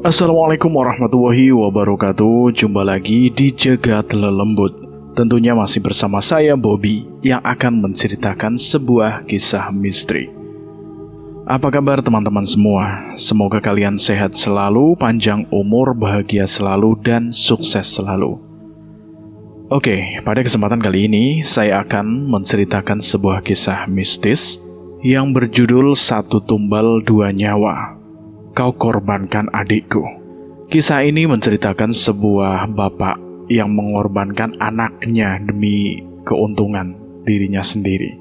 Assalamualaikum warahmatullahi wabarakatuh. Jumpa lagi di Jagat Lelembut. Tentunya masih bersama saya Bobby yang akan menceritakan sebuah kisah misteri. Apa kabar teman-teman semua? Semoga kalian sehat selalu, panjang umur, bahagia selalu, dan sukses selalu. Oke, pada kesempatan kali ini saya akan menceritakan sebuah kisah mistis yang berjudul Satu Tumbal Dua Nyawa. Kau korbankan adikku. Kisah ini menceritakan sebuah bapak yang mengorbankan anaknya demi keuntungan dirinya sendiri.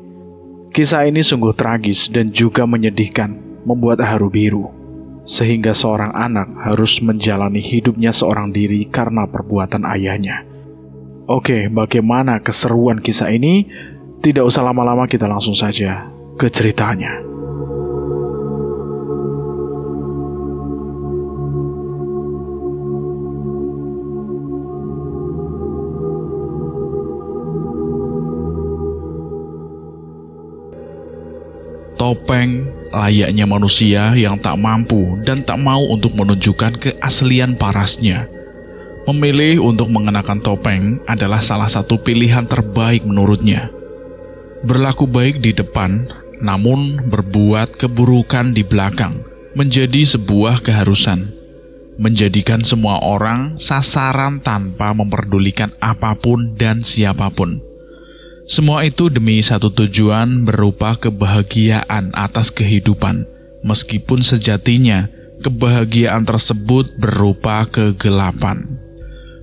Kisah ini sungguh tragis dan juga menyedihkan, membuat haru biru, sehingga seorang anak harus menjalani hidupnya seorang diri karena perbuatan ayahnya. Oke, bagaimana keseruan kisah ini? Tidak usah lama-lama, kita langsung saja ke ceritanya. Topeng layaknya manusia yang tak mampu dan tak mau untuk menunjukkan keaslian parasnya. Memilih untuk mengenakan topeng adalah salah satu pilihan terbaik menurutnya. Berlaku baik di depan, namun berbuat keburukan di belakang menjadi sebuah keharusan. Menjadikan semua orang sasaran tanpa memperdulikan apapun dan siapapun. Semua itu demi satu tujuan berupa kebahagiaan atas kehidupan, meskipun sejatinya kebahagiaan tersebut berupa kegelapan.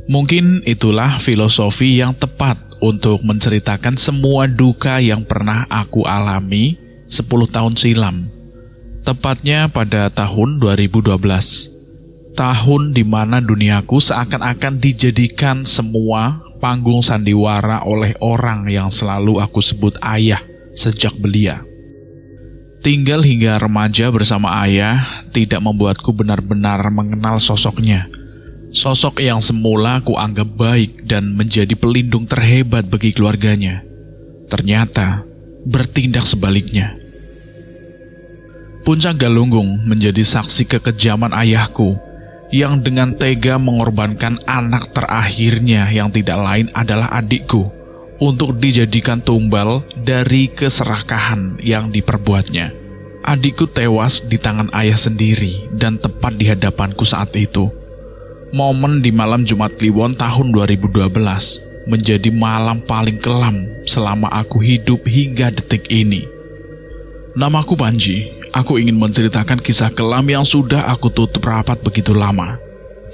Mungkin itulah filosofi yang tepat untuk menceritakan semua duka yang pernah aku alami 10 tahun silam. Tepatnya pada tahun 2012. Tahun di mana duniaku seakan-akan dijadikan semua panggung sandiwara oleh orang yang selalu aku sebut ayah sejak belia. Tinggal hingga remaja bersama ayah tidak membuatku benar-benar mengenal sosoknya. Sosok yang semula ku anggap baik dan menjadi pelindung terhebat bagi keluarganya. Ternyata bertindak sebaliknya. Puncak Galunggung menjadi saksi kekejaman ayahku yang dengan tega mengorbankan anak terakhirnya yang tidak lain adalah adikku untuk dijadikan tumbal dari keserakahan yang diperbuatnya. Adikku tewas di tangan ayah sendiri dan tepat di hadapanku saat itu. Momen di malam Jumat Kliwon tahun 2012 menjadi malam paling kelam selama aku hidup hingga detik ini. Namaku Panji. Aku ingin menceritakan kisah kelam yang sudah aku tutup rapat begitu lama.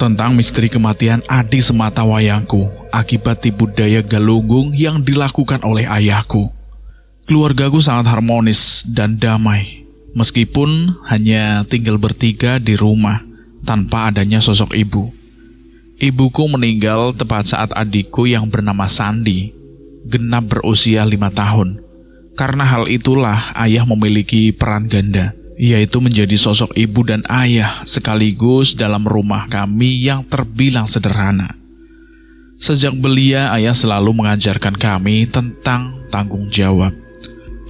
Tentang misteri kematian adik sematawayangku akibat tipu daya Galunggung yang dilakukan oleh ayahku. Keluargaku sangat harmonis dan damai, meskipun hanya tinggal bertiga di rumah tanpa adanya sosok ibu. Ibuku meninggal tepat saat adikku yang bernama Sandi genap berusia 5 tahun. Karena hal itulah ayah memiliki peran ganda, yaitu menjadi sosok ibu dan ayah sekaligus dalam rumah kami yang terbilang sederhana. Sejak belia, ayah selalu mengajarkan kami tentang tanggung jawab.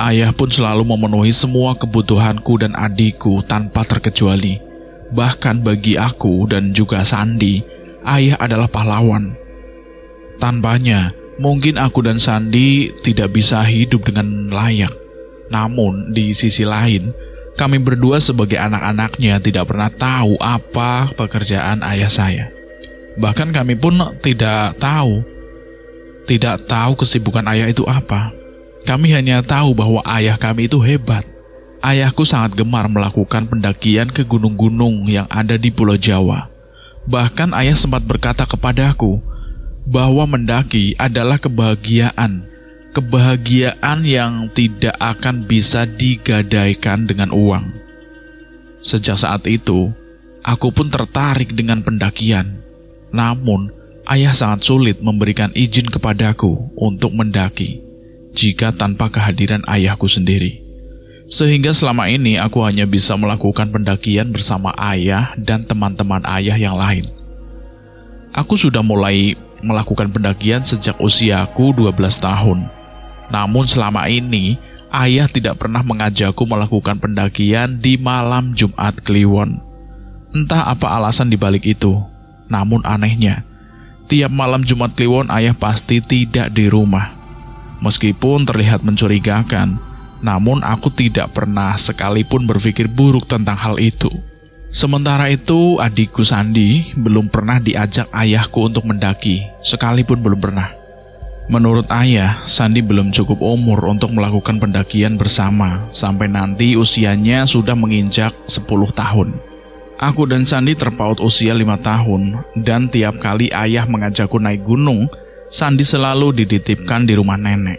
Ayah pun selalu memenuhi semua kebutuhanku dan adikku tanpa terkecuali. Bahkan bagi aku dan juga Sandi, ayah adalah pahlawan. Tanpanya, mungkin aku dan Sandi tidak bisa hidup dengan layak. Namun, di sisi lain, kami berdua sebagai anak-anaknya tidak pernah tahu apa pekerjaan ayah saya. Bahkan kami pun tidak tahu kesibukan ayah itu apa. Kami hanya tahu bahwa ayah kami itu hebat. Ayahku sangat gemar melakukan pendakian ke gunung-gunung yang ada di Pulau Jawa. Bahkan ayah sempat berkata kepadaku bahwa mendaki adalah kebahagiaan yang tidak akan bisa digadaikan dengan uang. Sejak saat itu, aku pun tertarik dengan pendakian. Namun, ayah sangat sulit memberikan izin kepadaku untuk mendaki jika tanpa kehadiran ayahku sendiri. Sehingga selama ini aku hanya bisa melakukan pendakian bersama ayah dan teman-teman ayah yang lain. Aku sudah mulai melakukan pendakian sejak usiaku 12 tahun. Namun selama ini, ayah tidak pernah mengajakku melakukan pendakian di malam Jumat Kliwon. Entah apa alasan dibalik itu, namun anehnya, tiap malam Jumat Kliwon ayah pasti tidak di rumah. Meskipun terlihat mencurigakan, namun aku tidak pernah sekalipun berpikir buruk tentang hal itu. Sementara itu, adikku Sandi belum pernah diajak ayahku untuk mendaki, sekalipun belum pernah. Menurut ayah, Sandi belum cukup umur untuk melakukan pendakian bersama, sampai nanti usianya sudah menginjak 10 tahun. Aku dan Sandi terpaut usia 5 tahun, dan tiap kali ayah mengajakku naik gunung, Sandi selalu dititipkan di rumah nenek.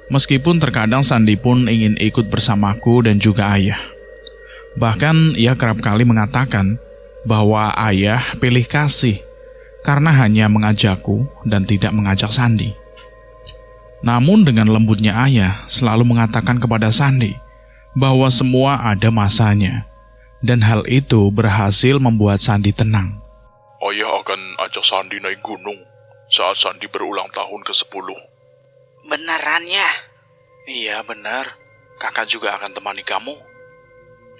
Meskipun terkadang Sandi pun ingin ikut bersamaku dan juga ayah. Bahkan ia kerap kali mengatakan bahwa ayah pilih kasih karena hanya mengajakku dan tidak mengajak Sandi. Namun dengan lembutnya ayah selalu mengatakan kepada Sandi bahwa semua ada masanya, dan hal itu berhasil membuat Sandi tenang. Ayah akan ajak Sandi naik gunung saat Sandi berulang tahun ke-10. Beneran ya? Iya benar, kakak juga akan temani kamu.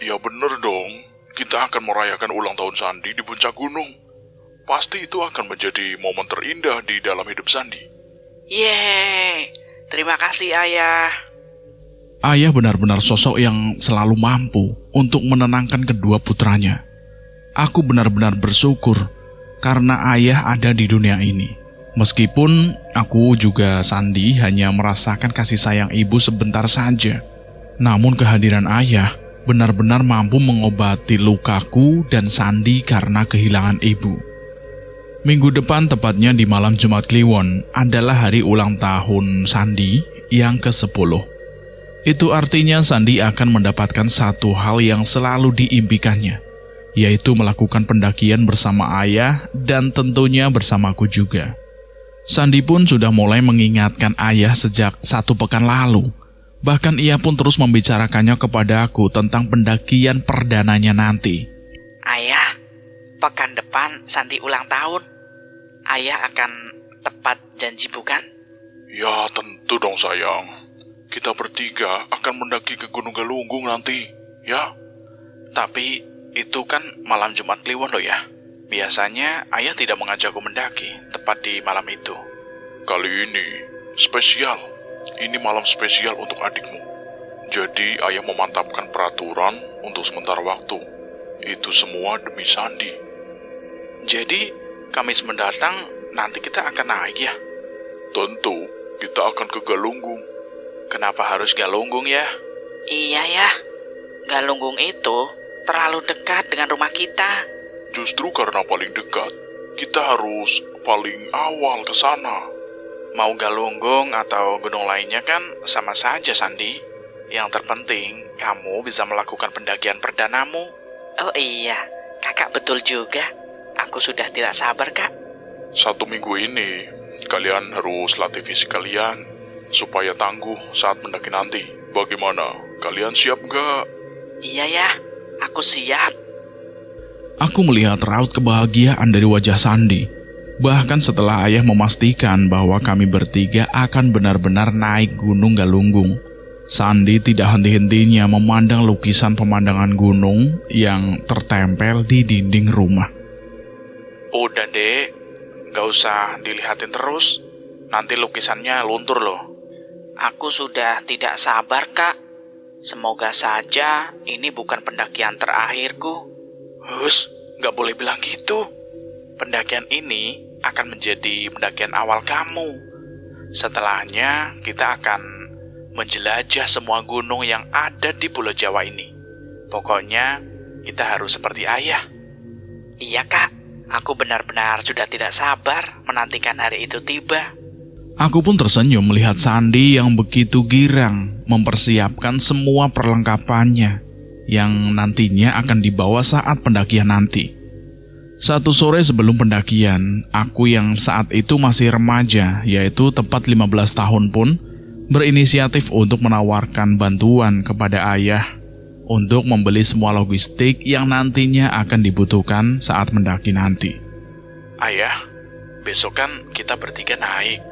Ya bener dong, kita akan merayakan ulang tahun Sandi di puncak gunung. Pasti itu akan menjadi momen terindah di dalam hidup Sandi. Yeay, terima kasih ayah. Ayah benar-benar sosok yang selalu mampu untuk menenangkan kedua putranya. Aku benar-benar bersyukur karena ayah ada di dunia ini. Meskipun aku juga Sandi hanya merasakan kasih sayang ibu sebentar saja. Namun kehadiran ayah benar-benar mampu mengobati lukaku dan Sandi karena kehilangan ibu. Minggu depan, tepatnya di malam Jumat Kliwon, adalah hari ulang tahun Sandi yang ke-10. Itu artinya Sandi akan mendapatkan satu hal yang selalu diimpikannya, yaitu melakukan pendakian bersama ayah dan tentunya bersamaku juga. Sandi pun sudah mulai mengingatkan ayah sejak 1 pekan lalu. Bahkan ia pun terus membicarakannya kepada aku tentang pendakian perdananya nanti. Ayah, pekan depan Sandi ulang tahun. Ayah akan tepat janji bukan? Ya tentu dong sayang. Kita bertiga akan mendaki ke Gunung Galunggung nanti, ya? Tapi itu kan malam Jumat Kliwon loh ya. Biasanya ayah tidak mengajakku mendaki tepat di malam itu. Kali ini spesial. Ini malam spesial untuk adikmu. Jadi ayah memantapkan peraturan untuk sementara waktu. Itu semua demi Sandi. Jadi Kamis mendatang nanti kita akan naik ya? Tentu, kita akan ke Galunggung. Kenapa harus Galunggung ya? Iya ya, Galunggung itu terlalu dekat dengan rumah kita. Justru karena paling dekat, kita harus paling awal ke sana. Mau Galunggung atau gunung lainnya kan sama saja Sandi. Yang terpenting kamu bisa melakukan pendakian perdanamu. Oh iya, kakak betul juga. Aku sudah tidak sabar kak. 1 minggu ini, kalian harus latih fisik kalian supaya tangguh saat mendaki nanti. Bagaimana? Kalian siap nggak? Iya ya, aku siap. Aku melihat raut kebahagiaan dari wajah Sandi. Bahkan setelah ayah memastikan bahwa kami bertiga akan benar-benar naik Gunung Galunggung, Sandi tidak henti-hentinya memandang lukisan pemandangan gunung yang tertempel di dinding rumah. Udah dek, gak usah dilihatin terus, nanti lukisannya luntur loh. Aku sudah tidak sabar kak. Semoga saja ini bukan pendakian terakhirku. Hus, gak boleh bilang gitu. Pendakian ini akan menjadi pendakian awal kamu. Setelahnya kita akan menjelajah semua gunung yang ada di Pulau Jawa ini. Pokoknya kita harus seperti ayah. Iya kak, aku benar-benar sudah tidak sabar menantikan hari itu tiba. Aku pun tersenyum melihat Sandi yang begitu girang mempersiapkan semua perlengkapannya yang nantinya akan dibawa saat pendakian nanti. Satu sore sebelum pendakian, aku yang saat itu masih remaja, yaitu tepat 15 tahun pun, berinisiatif untuk menawarkan bantuan kepada ayah untuk membeli semua logistik yang nantinya akan dibutuhkan saat mendaki nanti. Ayah, besok kan kita bertiga naik.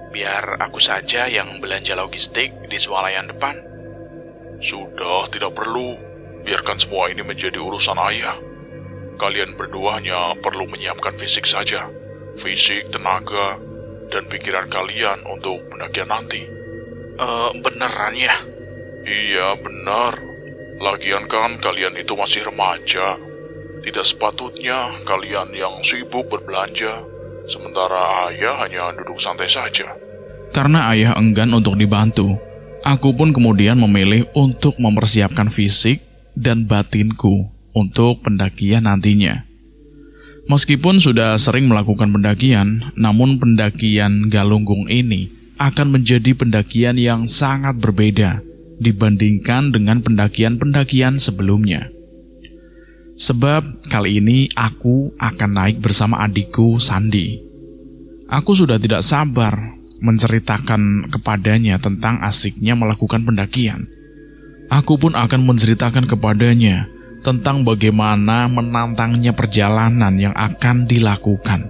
Biar aku saja yang belanja logistik di swalayan depan. Sudah, tidak perlu. Biarkan semua ini menjadi urusan ayah. Kalian berdua hanya perlu menyiapkan fisik saja. Fisik, tenaga, dan pikiran kalian untuk pendakian nanti. Beneran ya? Iya, benar. Lagian kan kalian itu masih remaja. Tidak sepatutnya kalian yang sibuk berbelanja, sementara ayah hanya duduk santai saja. Karena ayah enggan untuk dibantu, aku pun kemudian memilih untuk mempersiapkan fisik dan batinku untuk pendakian nantinya. Meskipun sudah sering melakukan pendakian, namun pendakian Galunggung ini akan menjadi pendakian yang sangat berbeda dibandingkan dengan pendakian-pendakian sebelumnya. Sebab kali ini aku akan naik bersama adikku Sandi. Aku sudah tidak sabar menceritakan kepadanya tentang asiknya melakukan pendakian. Aku pun akan menceritakan kepadanya tentang bagaimana menantangnya perjalanan yang akan dilakukan.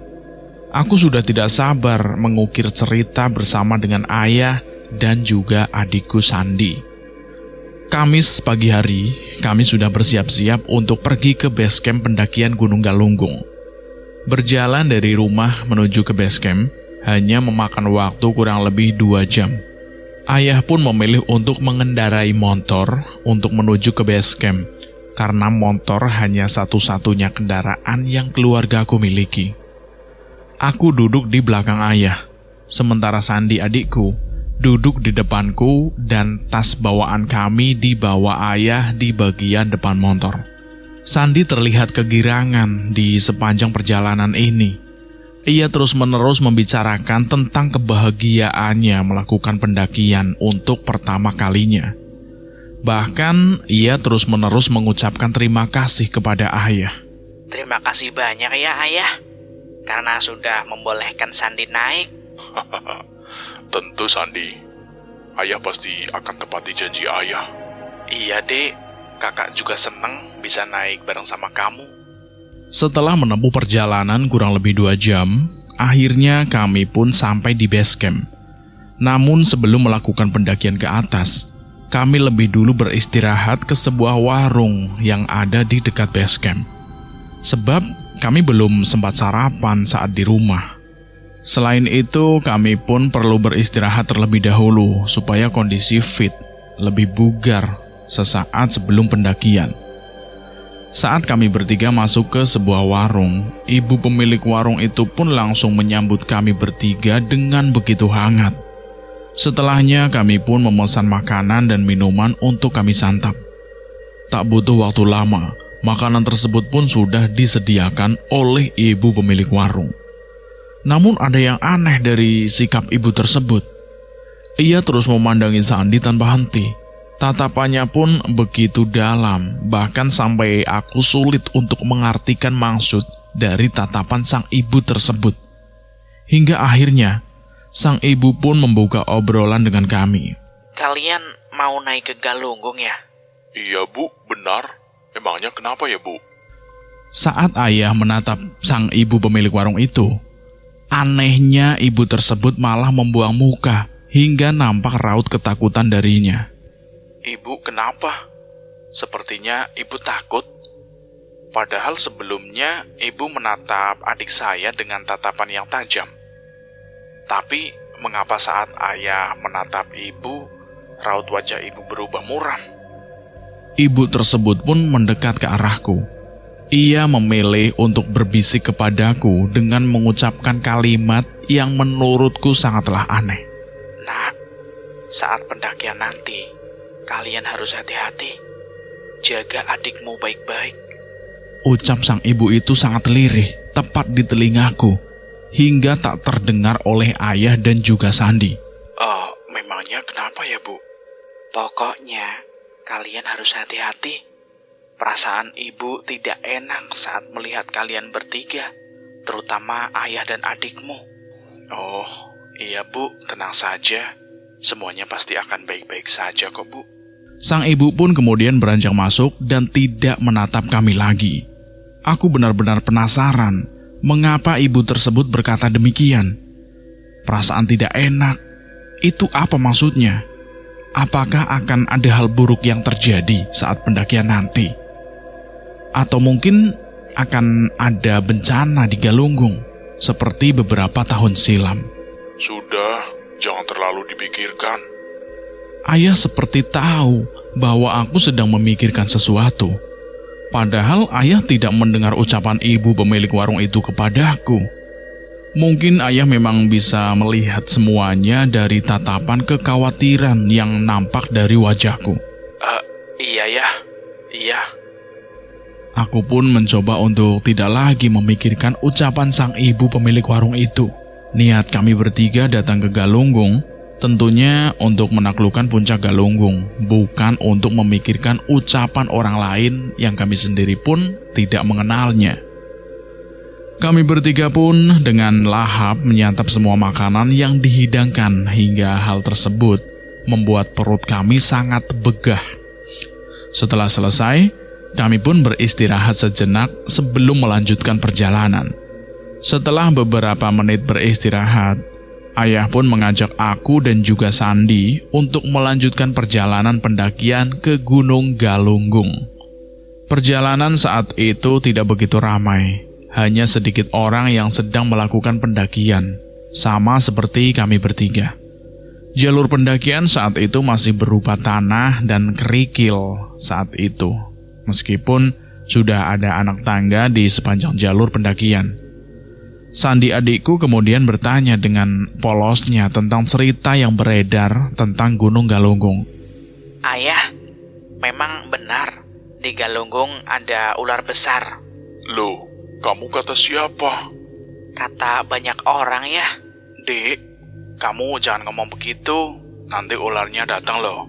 Aku sudah tidak sabar mengukir cerita bersama dengan ayah dan juga adikku Sandi. Kamis pagi hari, kami sudah bersiap-siap untuk pergi ke base camp pendakian Gunung Galunggung. Berjalan dari rumah menuju ke base camp hanya memakan waktu kurang lebih 2 jam. Ayah pun memilih untuk mengendarai motor untuk menuju ke base camp, karena motor hanya satu-satunya kendaraan yang keluargaku miliki. Aku duduk di belakang ayah, sementara Sandi adikku duduk di depanku dan tas bawaan kami dibawa ayah di bagian depan motor. Sandi terlihat kegirangan di sepanjang perjalanan ini. Ia terus-menerus membicarakan tentang kebahagiaannya melakukan pendakian untuk pertama kalinya. Bahkan ia terus-menerus mengucapkan terima kasih kepada ayah. Terima kasih banyak ya ayah, karena sudah membolehkan Sandi naik. Tentu, Sandi. Ayah pasti akan tepati janji ayah. Iya, Dek. Kakak juga senang bisa naik bareng sama kamu. Setelah menempuh perjalanan kurang lebih 2 jam, akhirnya kami pun sampai di base camp. Namun sebelum melakukan pendakian ke atas, kami lebih dulu beristirahat ke sebuah warung yang ada di dekat base camp. Sebab kami belum sempat sarapan saat di rumah. Selain itu, kami pun perlu beristirahat terlebih dahulu supaya kondisi fit, lebih bugar sesaat sebelum pendakian. Saat kami bertiga masuk ke sebuah warung, ibu pemilik warung itu pun langsung menyambut kami bertiga dengan begitu hangat. Setelahnya kami pun memesan makanan dan minuman untuk kami santap. Tak butuh waktu lama, makanan tersebut pun sudah disediakan oleh ibu pemilik warung. Namun ada yang aneh dari sikap ibu tersebut. Ia terus memandangi Sandi tanpa henti. Tatapannya pun begitu dalam, bahkan sampai aku sulit untuk mengartikan maksud dari tatapan sang ibu tersebut. Hingga akhirnya, sang ibu pun membuka obrolan dengan kami. Kalian mau naik ke Galunggung ya? Iya, Bu, benar. Emangnya kenapa ya, Bu? Saat ayah menatap sang ibu pemilik warung itu, anehnya ibu tersebut malah membuang muka hingga nampak raut ketakutan darinya. Ibu kenapa? Sepertinya ibu takut. Padahal sebelumnya ibu menatap adik saya dengan tatapan yang tajam. Tapi mengapa saat ayah menatap ibu, raut wajah ibu berubah muram? Ibu tersebut pun mendekat ke arahku. Ia memilih untuk berbisik kepadaku dengan mengucapkan kalimat yang menurutku sangatlah aneh. Nak, saat pendakian nanti, kalian harus hati-hati. Jaga adikmu baik-baik. Ucap sang ibu itu sangat lirih, tepat di telingaku, hingga tak terdengar oleh ayah dan juga Sandi. Oh, memangnya kenapa ya, Bu? Pokoknya, kalian harus hati-hati. Perasaan ibu tidak enak saat melihat kalian bertiga, terutama ayah dan adikmu. Oh, iya Bu, tenang saja. Semuanya pasti akan baik-baik saja kok, Bu. Sang ibu pun kemudian beranjak masuk dan tidak menatap kami lagi. Aku benar-benar penasaran mengapa ibu tersebut berkata demikian. Perasaan tidak enak, itu apa maksudnya? Apakah akan ada hal buruk yang terjadi saat pendakian nanti? Atau mungkin akan ada bencana di Galunggung, seperti beberapa tahun silam. Sudah, jangan terlalu dipikirkan. Ayah seperti tahu bahwa aku sedang memikirkan sesuatu. Padahal ayah tidak mendengar ucapan ibu pemilik warung itu kepadaku. Mungkin ayah memang bisa melihat semuanya dari tatapan kekhawatiran yang nampak dari wajahku. Iya ya, iya. Aku pun mencoba untuk tidak lagi memikirkan ucapan sang ibu pemilik warung itu. Niat kami bertiga datang ke Galunggung tentunya untuk menaklukkan puncak Galunggung, bukan untuk memikirkan ucapan orang lain yang kami sendiri pun tidak mengenalnya. Kami bertiga pun dengan lahap menyantap semua makanan yang dihidangkan hingga hal tersebut membuat perut kami sangat begah. Setelah selesai, kami pun beristirahat sejenak sebelum melanjutkan perjalanan. Setelah beberapa menit beristirahat, ayah pun mengajak aku dan juga Sandi untuk melanjutkan perjalanan pendakian ke Gunung Galunggung. Perjalanan saat itu tidak begitu ramai. Hanya sedikit orang yang sedang melakukan pendakian, sama seperti kami bertiga. Jalur pendakian saat itu masih berupa tanah dan kerikil saat itu, meskipun sudah ada anak tangga di sepanjang jalur pendakian. Sandi adikku kemudian bertanya dengan polosnya tentang cerita yang beredar tentang Gunung Galunggung. Ayah, memang benar di Galunggung ada ular besar. Loh, kamu kata siapa? Kata banyak orang ya. Dek, kamu jangan ngomong begitu, nanti ularnya datang loh.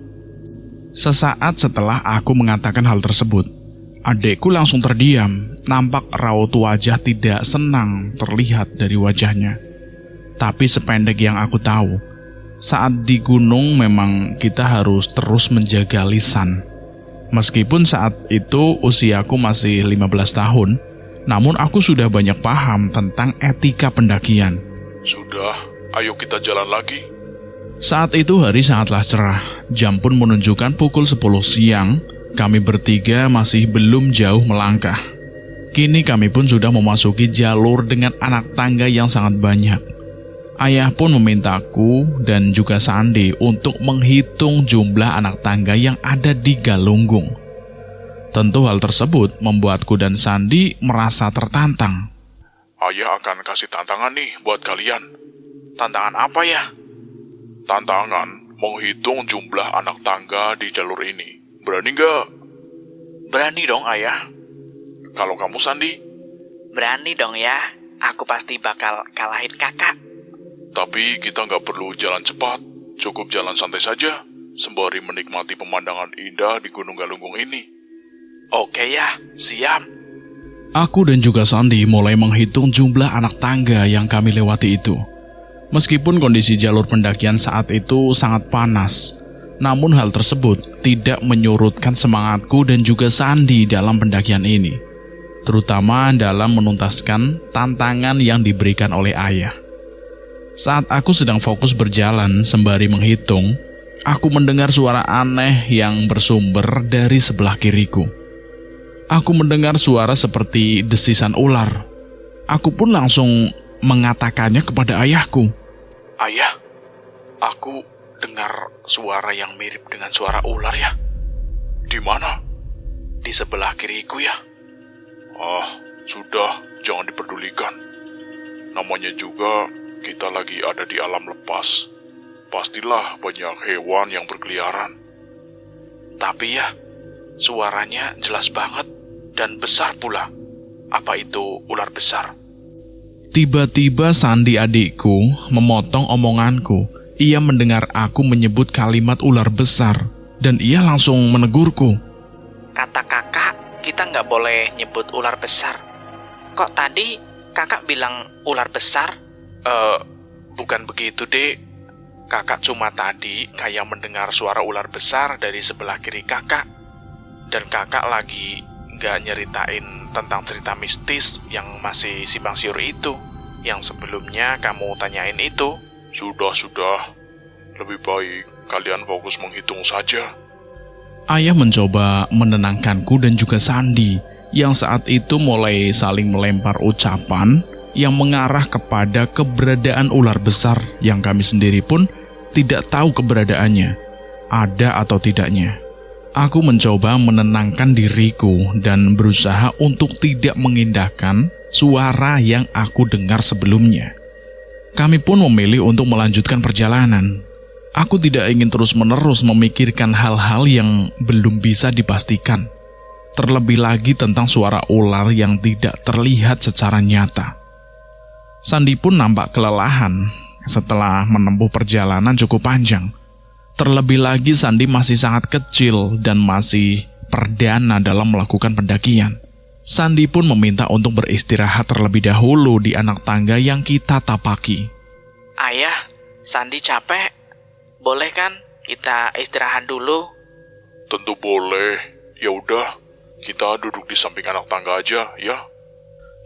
Sesaat setelah aku mengatakan hal tersebut, adekku langsung terdiam. Nampak raut wajah tidak senang terlihat dari wajahnya. Tapi sependek yang aku tahu, saat di gunung memang kita harus terus menjaga lisan. Meskipun saat itu usiaku masih 15 tahun, namun aku sudah banyak paham tentang etika pendakian. Sudah, ayo kita jalan lagi. Saat itu hari sangatlah cerah, jam pun menunjukkan pukul 10 siang. Kami bertiga masih belum jauh melangkah. Kini kami pun sudah memasuki jalur dengan anak tangga yang sangat banyak. Ayah pun memintaku dan juga Sandi untuk menghitung jumlah anak tangga yang ada di Galunggung. Tentu hal tersebut membuatku dan Sandi merasa tertantang. Ayah akan kasih tantangan nih buat kalian. Tantangan apa ya? Tantangan menghitung jumlah anak tangga di jalur ini. Berani nggak? Berani dong ayah. Kalau kamu Sandi? Berani dong ya, aku pasti bakal kalahin kakak. Tapi kita nggak perlu jalan cepat, cukup jalan santai saja, sembari menikmati pemandangan indah di Gunung Galunggung ini. Oke ya, siap. Aku dan juga Sandi mulai menghitung jumlah anak tangga yang kami lewati itu. Meskipun kondisi jalur pendakian saat itu sangat panas, namun hal tersebut tidak menyurutkan semangatku dan juga Sandi dalam pendakian ini, terutama dalam menuntaskan tantangan yang diberikan oleh ayah. Saat aku sedang fokus berjalan sembari menghitung, aku mendengar suara aneh yang bersumber dari sebelah kiriku. Aku mendengar suara seperti desisan ular. Aku pun langsung mengatakannya kepada ayahku. Ayah, aku dengar suara yang mirip dengan suara ular ya. Di mana? Di sebelah kiriku ya. Sudah, jangan diperdulikan. Namanya juga kita lagi ada di alam lepas. Pastilah banyak hewan yang berkeliaran. Tapi ya, suaranya jelas banget dan besar pula. Apa itu ular besar? Tiba-tiba Sandi adikku memotong omonganku. Ia mendengar aku menyebut kalimat ular besar dan ia langsung menegurku. Kata kakak, kita nggak boleh nyebut ular besar. Kok tadi kakak bilang ular besar? Bukan begitu, Dek. Kakak cuma tadi kayak mendengar suara ular besar dari sebelah kiri kakak. Dan kakak lagi gak nyeritain tentang cerita mistis yang masih simpang siur itu, yang sebelumnya kamu tanyain itu. Sudah. Lebih baik kalian fokus menghitung saja. Ayah mencoba menenangkanku dan juga Sandi yang saat itu mulai saling melempar ucapan yang mengarah kepada keberadaan ular besar yang kami sendiri pun tidak tahu keberadaannya, ada atau tidaknya. Aku mencoba menenangkan diriku dan berusaha untuk tidak mengindahkan suara yang aku dengar sebelumnya. Kami pun memilih untuk melanjutkan perjalanan. Aku tidak ingin terus-menerus memikirkan hal-hal yang belum bisa dipastikan, terlebih lagi tentang suara ular yang tidak terlihat secara nyata. Sandi pun nampak kelelahan setelah menempuh perjalanan cukup panjang. Terlebih lagi Sandi masih sangat kecil dan masih perdana dalam melakukan pendakian. Sandi pun meminta untuk beristirahat terlebih dahulu di anak tangga yang kita tapaki. Ayah, Sandi capek. Boleh kan kita istirahat dulu? Tentu boleh. Ya udah, kita duduk di samping anak tangga aja ya.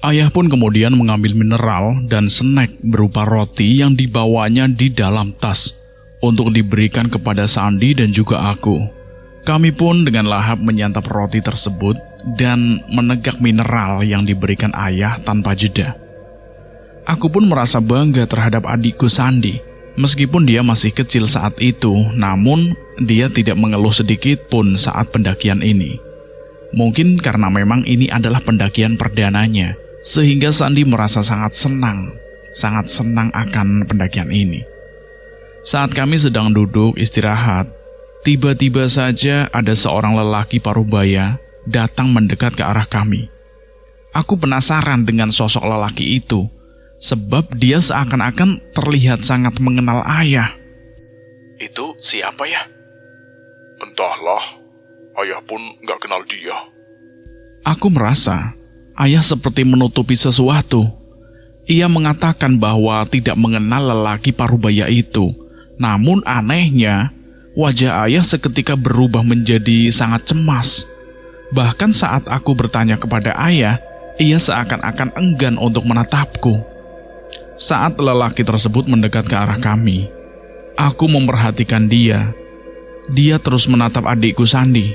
Ayah pun kemudian mengambil mineral dan snack berupa roti yang dibawanya di dalam tas untuk diberikan kepada Sandi dan juga aku. Kami pun dengan lahap menyantap roti tersebut dan menegak mineral yang diberikan ayah tanpa jeda. Aku pun merasa bangga terhadap adikku Sandi. Meskipun dia masih kecil saat itu, namun dia tidak mengeluh sedikit pun saat pendakian ini. Mungkin karena memang ini adalah pendakian perdananya, sehingga Sandi merasa sangat senang akan pendakian ini. Saat kami sedang duduk istirahat, tiba-tiba saja ada seorang lelaki parubaya datang mendekat ke arah kami. Aku penasaran dengan sosok lelaki itu, sebab dia seakan-akan terlihat sangat mengenal ayah. Itu siapa ya? Entahlah, ayah pun gak kenal dia. Aku merasa ayah seperti menutupi sesuatu. Ia mengatakan bahwa tidak mengenal lelaki parubaya itu. Namun anehnya, wajah ayah seketika berubah menjadi sangat cemas. Bahkan saat aku bertanya kepada ayah, ia seakan-akan enggan untuk menatapku. Saat lelaki tersebut mendekat ke arah kami, aku memperhatikan dia. Dia terus menatap adikku Sandi.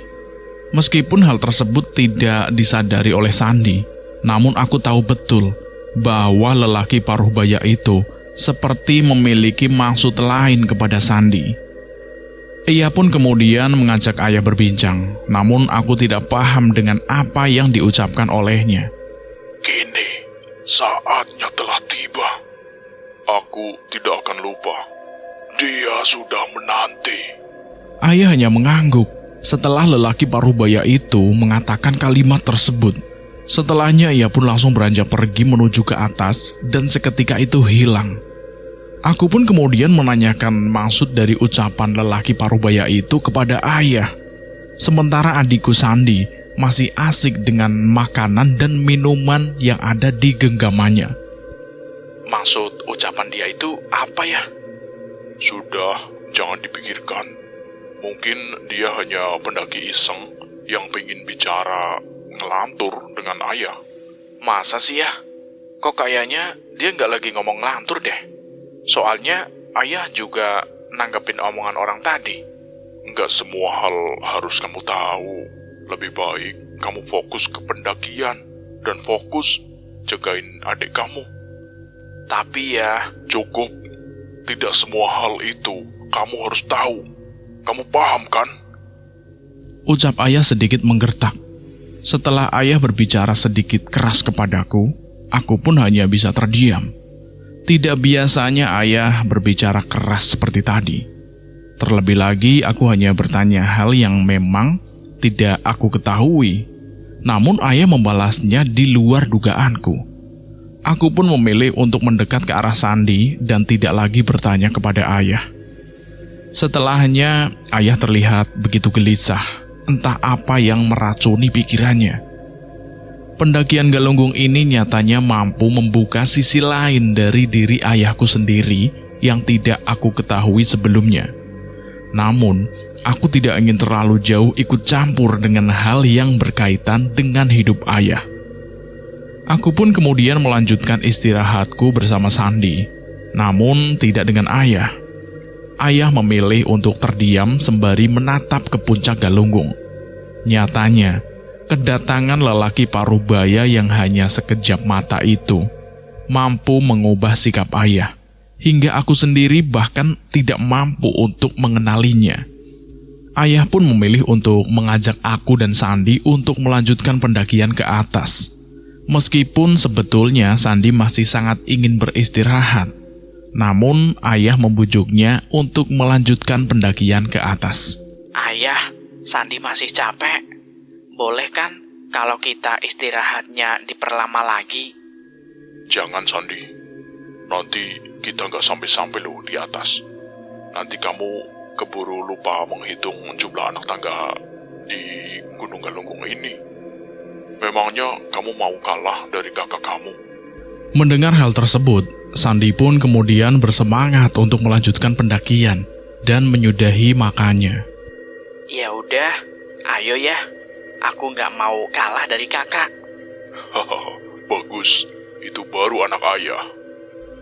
Meskipun hal tersebut tidak disadari oleh Sandi, namun aku tahu betul bahwa lelaki parubaya itu seperti memiliki maksud lain kepada Sandi. Ia pun kemudian mengajak ayah berbincang, namun aku tidak paham dengan apa yang diucapkan olehnya. Kini, saatnya telah tiba. Aku tidak akan lupa. Dia sudah menanti. Ayah hanya mengangguk setelah lelaki parubaya itu mengatakan kalimat tersebut. Setelahnya ia pun langsung beranjak pergi menuju ke atas dan seketika itu hilang. Aku pun kemudian menanyakan maksud dari ucapan lelaki parubaya itu kepada ayah. Sementara adikku Sandi masih asik dengan makanan dan minuman yang ada di genggamannya. Maksud ucapan dia itu apa ya? Sudah, jangan dipikirkan. Mungkin dia hanya pendaki iseng yang pengen bicara ngelantur dengan ayah. Masa sih ya? Kok kayaknya dia nggak lagi ngomong ngelantur deh. Soalnya ayah juga nanggepin omongan orang tadi. Nggak semua hal harus kamu tahu. Lebih baik kamu fokus ke pendakian dan fokus jagain adik kamu. Tapi ya... Cukup. Tidak semua hal itu kamu harus tahu. Kamu paham kan? Ucap ayah sedikit menggertak. Setelah ayah berbicara sedikit keras kepadaku, aku pun hanya bisa terdiam. Tidak biasanya ayah berbicara keras seperti tadi. Terlebih lagi aku hanya bertanya hal yang memang tidak aku ketahui. Namun ayah membalasnya di luar dugaanku. Aku pun memilih untuk mendekat ke arah Sandi dan tidak lagi bertanya kepada ayah. Setelahnya ayah terlihat begitu gelisah. Entah apa yang meracuni pikirannya. Pendakian Galunggung ini nyatanya mampu membuka sisi lain dari diri ayahku sendiri yang tidak aku ketahui sebelumnya. Namun, aku tidak ingin terlalu jauh ikut campur dengan hal yang berkaitan dengan hidup ayah. Aku pun kemudian melanjutkan istirahatku bersama Sandi, namun tidak dengan ayah. Ayah memilih untuk terdiam sembari menatap ke puncak Galunggung. Nyatanya, kedatangan lelaki parubaya yang hanya sekejap mata itu mampu mengubah sikap ayah, hingga aku sendiri bahkan tidak mampu untuk mengenalinya. Ayah pun memilih untuk mengajak aku dan Sandi untuk melanjutkan pendakian ke atas. Meskipun sebetulnya Sandi masih sangat ingin beristirahat, namun ayah membujuknya untuk melanjutkan pendakian ke atas. Ayah, Sandi masih capek. Boleh kan kalau kita istirahatnya diperlama lagi? Jangan, Sandi. Nanti kita nggak sampai-sampai loh di atas. Nanti kamu keburu lupa menghitung jumlah anak tangga di Gunung Galunggung ini. Memangnya kamu mau kalah dari kakak kamu? Mendengar hal tersebut, Sandi pun kemudian bersemangat untuk melanjutkan pendakian dan menyudahi makannya. Ya udah, ayo ya. Aku nggak mau kalah dari kakak. Hahaha, bagus. Itu baru anak ayah.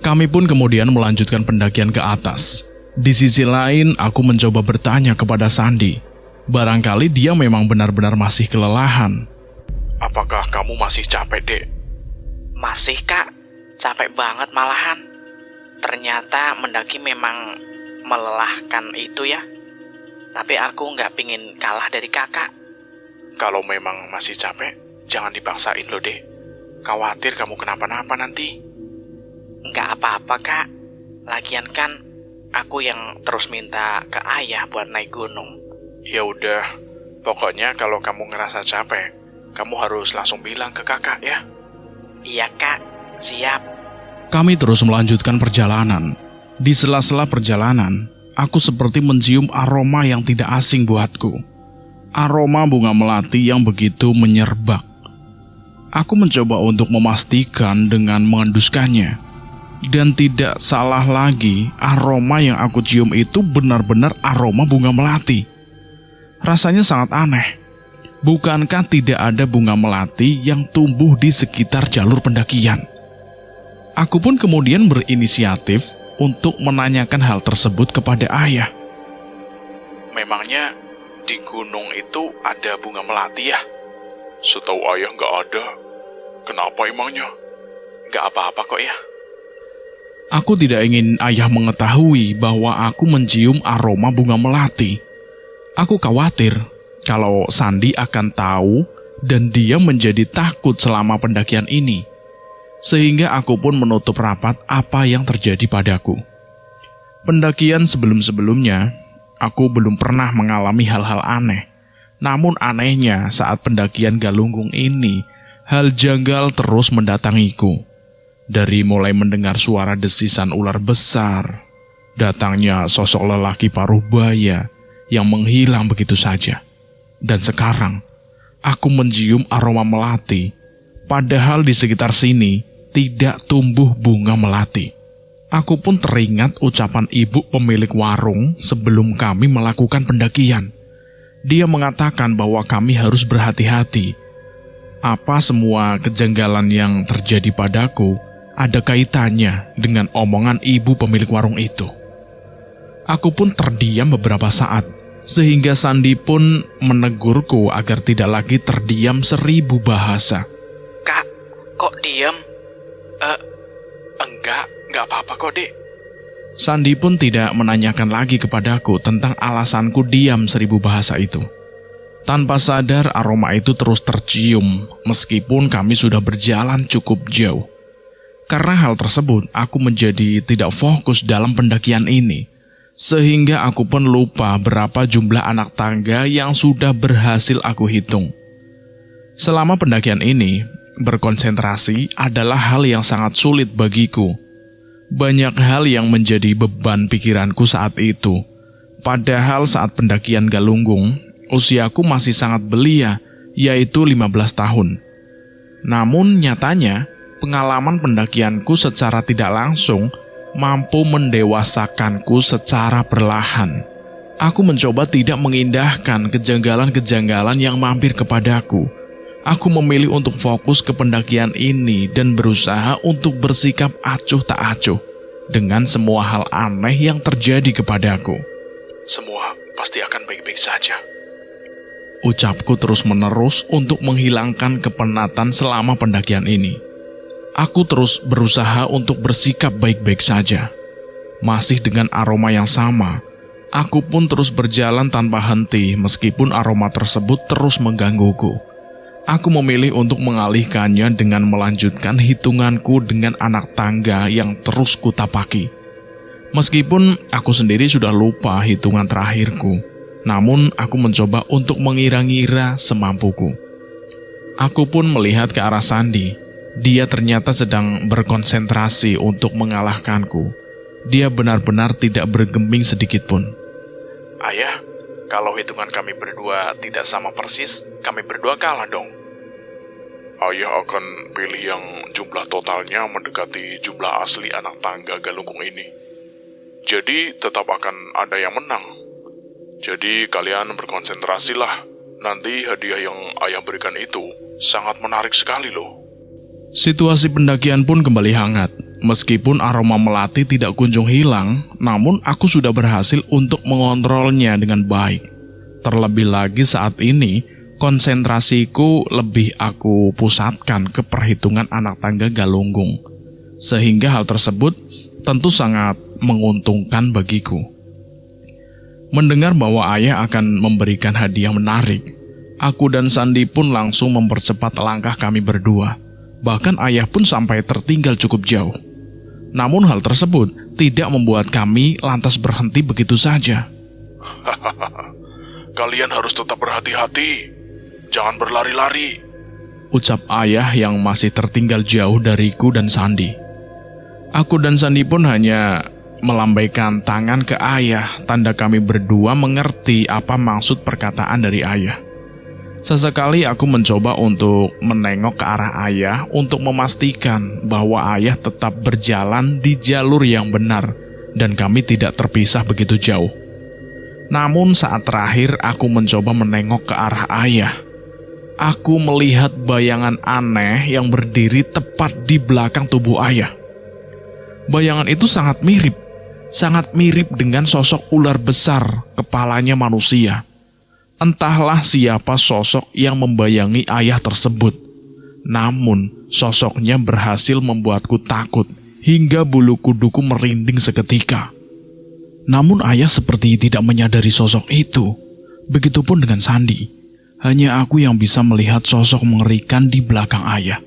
Kami pun kemudian melanjutkan pendakian ke atas. Di sisi lain, aku mencoba bertanya kepada Sandi. Barangkali dia memang benar-benar masih kelelahan. Apakah kamu masih capek, Dek? Masih, Kak. Capek banget malahan. Ternyata mendaki memang melelahkan itu ya. Tapi aku nggak pingin kalah dari kakak. Kalau memang masih capek, jangan dipaksain loh, Dek. Khawatir kamu kenapa-napa nanti. Nggak apa-apa, Kak. Lagian kan aku yang terus minta ke ayah buat naik gunung. Ya udah, pokoknya kalau kamu ngerasa capek, kamu harus langsung bilang ke kakak ya. Iya, Kak. Siap. Kami terus melanjutkan perjalanan. Di sela-sela perjalanan, aku seperti mencium aroma yang tidak asing buatku. Aroma bunga melati yang begitu menyerbak. Aku mencoba untuk memastikan dengan mengenduskannya. Dan tidak salah lagi, aroma yang aku cium itu benar-benar aroma bunga melati. Rasanya sangat aneh. Bukankah tidak ada bunga melati yang tumbuh di sekitar jalur pendakian? Aku pun kemudian berinisiatif untuk menanyakan hal tersebut kepada ayah. Memangnya di gunung itu ada bunga melati ya? Setahu ayah nggak ada. Kenapa emangnya? Nggak apa-apa kok ya. Aku tidak ingin ayah mengetahui bahwa aku mencium aroma bunga melati. Aku khawatir kalau Sandi akan tahu dan dia menjadi takut selama pendakian ini. Sehingga aku pun menutup rapat apa yang terjadi padaku. Pendakian sebelum-sebelumnya, aku belum pernah mengalami hal-hal aneh. Namun anehnya saat pendakian Galunggung ini, hal janggal terus mendatangiku. Dari mulai mendengar suara desisan ular besar, datangnya sosok lelaki parubaya yang menghilang begitu saja. Dan sekarang, aku mencium aroma melati, padahal di sekitar sini tidak tumbuh bunga melati. Aku pun teringat ucapan ibu pemilik warung sebelum kami melakukan pendakian. Dia mengatakan bahwa kami harus berhati-hati. Apa semua kejanggalan yang terjadi padaku ada kaitannya dengan omongan ibu pemilik warung itu? Aku pun terdiam beberapa saat, sehingga Sandi pun menegurku agar tidak lagi terdiam 1000 bahasa. Kak, kok diam? Enggak apa-apa kok, Dek. Sandi pun tidak menanyakan lagi kepadaku tentang alasanku diam 1000 bahasa itu. Tanpa sadar aroma itu terus tercium, meskipun kami sudah berjalan cukup jauh. Karena hal tersebut, aku menjadi tidak fokus dalam pendakian ini, sehingga aku pun lupa berapa jumlah anak tangga yang sudah berhasil aku hitung. Selama pendakian ini, berkonsentrasi adalah hal yang sangat sulit bagiku. Banyak hal yang menjadi beban pikiranku saat itu. Padahal saat pendakian Galunggung, usiaku masih sangat belia, yaitu 15 tahun. Namun nyatanya, pengalaman pendakianku secara tidak langsung mampu mendewasakanku secara perlahan. Aku mencoba tidak mengindahkan kejanggalan-kejanggalan yang mampir kepadaku. Aku memilih untuk fokus ke pendakian ini dan berusaha untuk bersikap acuh tak acuh dengan semua hal aneh yang terjadi kepadaku. Semua pasti akan baik-baik saja. Ucapku terus-menerus untuk menghilangkan kepenatan selama pendakian ini. Aku terus berusaha untuk bersikap baik-baik saja. Masih dengan aroma yang sama, aku pun terus berjalan tanpa henti meskipun aroma tersebut terus menggangguku. Aku memilih untuk mengalihkannya dengan melanjutkan hitunganku dengan anak tangga yang terus kutapaki. Meskipun aku sendiri sudah lupa hitungan terakhirku, namun aku mencoba untuk mengira-ngira semampuku. Aku pun melihat ke arah Sandi. Dia ternyata sedang berkonsentrasi untuk mengalahkanku. Dia benar-benar tidak bergeming sedikitpun. Ayah, kalau hitungan kami berdua tidak sama persis, kami berdua kalah dong. Ayah akan pilih yang jumlah totalnya mendekati jumlah asli anak tangga Galunggung ini. Jadi tetap akan ada yang menang. Jadi kalian berkonsentrasilah. Nanti hadiah yang ayah berikan itu sangat menarik sekali loh. Situasi pendakian pun kembali hangat. Meskipun aroma melati tidak kunjung hilang, namun aku sudah berhasil untuk mengontrolnya dengan baik. Terlebih lagi saat ini, konsentrasiku lebih aku pusatkan ke perhitungan anak tangga Galunggung. Sehingga hal tersebut tentu sangat menguntungkan bagiku. Mendengar bahwa ayah akan memberikan hadiah menarik, aku dan Sandi pun langsung mempercepat langkah kami berdua. Bahkan ayah pun sampai tertinggal cukup jauh. Namun hal tersebut tidak membuat kami lantas berhenti begitu saja. Kalian harus tetap berhati-hati. Jangan berlari-lari, ucap ayah yang masih tertinggal jauh dariku dan Sandi. Aku dan Sandi pun hanya melambaikan tangan ke ayah, tanda kami berdua mengerti apa maksud perkataan dari ayah. Sesekali aku mencoba untuk menengok ke arah ayah untuk memastikan bahwa ayah tetap berjalan di jalur yang benar dan kami tidak terpisah begitu jauh. Namun saat terakhir aku mencoba menengok ke arah ayah, aku melihat bayangan aneh yang berdiri tepat di belakang tubuh ayah. Bayangan itu sangat mirip dengan sosok ular besar, kepalanya manusia. Entahlah siapa sosok yang membayangi ayah tersebut. Namun, sosoknya berhasil membuatku takut hingga bulu kuduku merinding seketika. Namun ayah seperti tidak menyadari sosok itu. Begitupun dengan Sandi. Hanya aku yang bisa melihat sosok mengerikan di belakang ayah.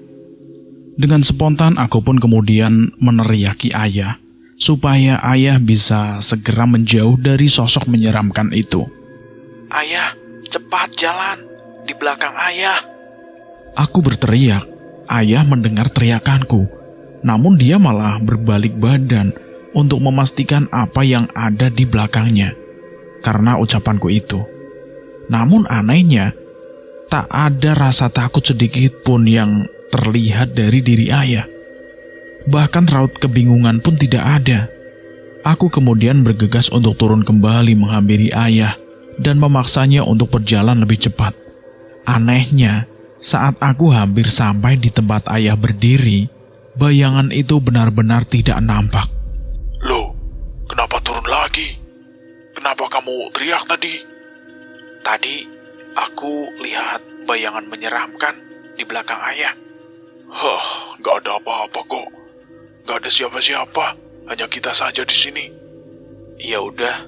Dengan spontan aku pun kemudian meneriaki ayah, supaya ayah bisa segera menjauh dari sosok menyeramkan itu. Ayah, cepat jalan, di belakang ayah. Aku berteriak. Ayah mendengar teriakanku, namun dia malah berbalik badan untuk memastikan apa yang ada di belakangnya karena ucapanku itu. Namun anehnya, tak ada rasa takut sedikit pun yang terlihat dari diri ayah. Bahkan raut kebingungan pun tidak ada. Aku kemudian bergegas untuk turun kembali menghampiri ayah dan memaksanya untuk berjalan lebih cepat. Anehnya, saat aku hampir sampai di tempat ayah berdiri, bayangan itu benar-benar tidak nampak. Loh, kenapa turun lagi? Kenapa kamu teriak tadi? Tadi aku lihat bayangan menyeramkan di belakang ayah. Gak ada apa-apa kok. Gak ada siapa-siapa, hanya kita saja di sini. Ya udah,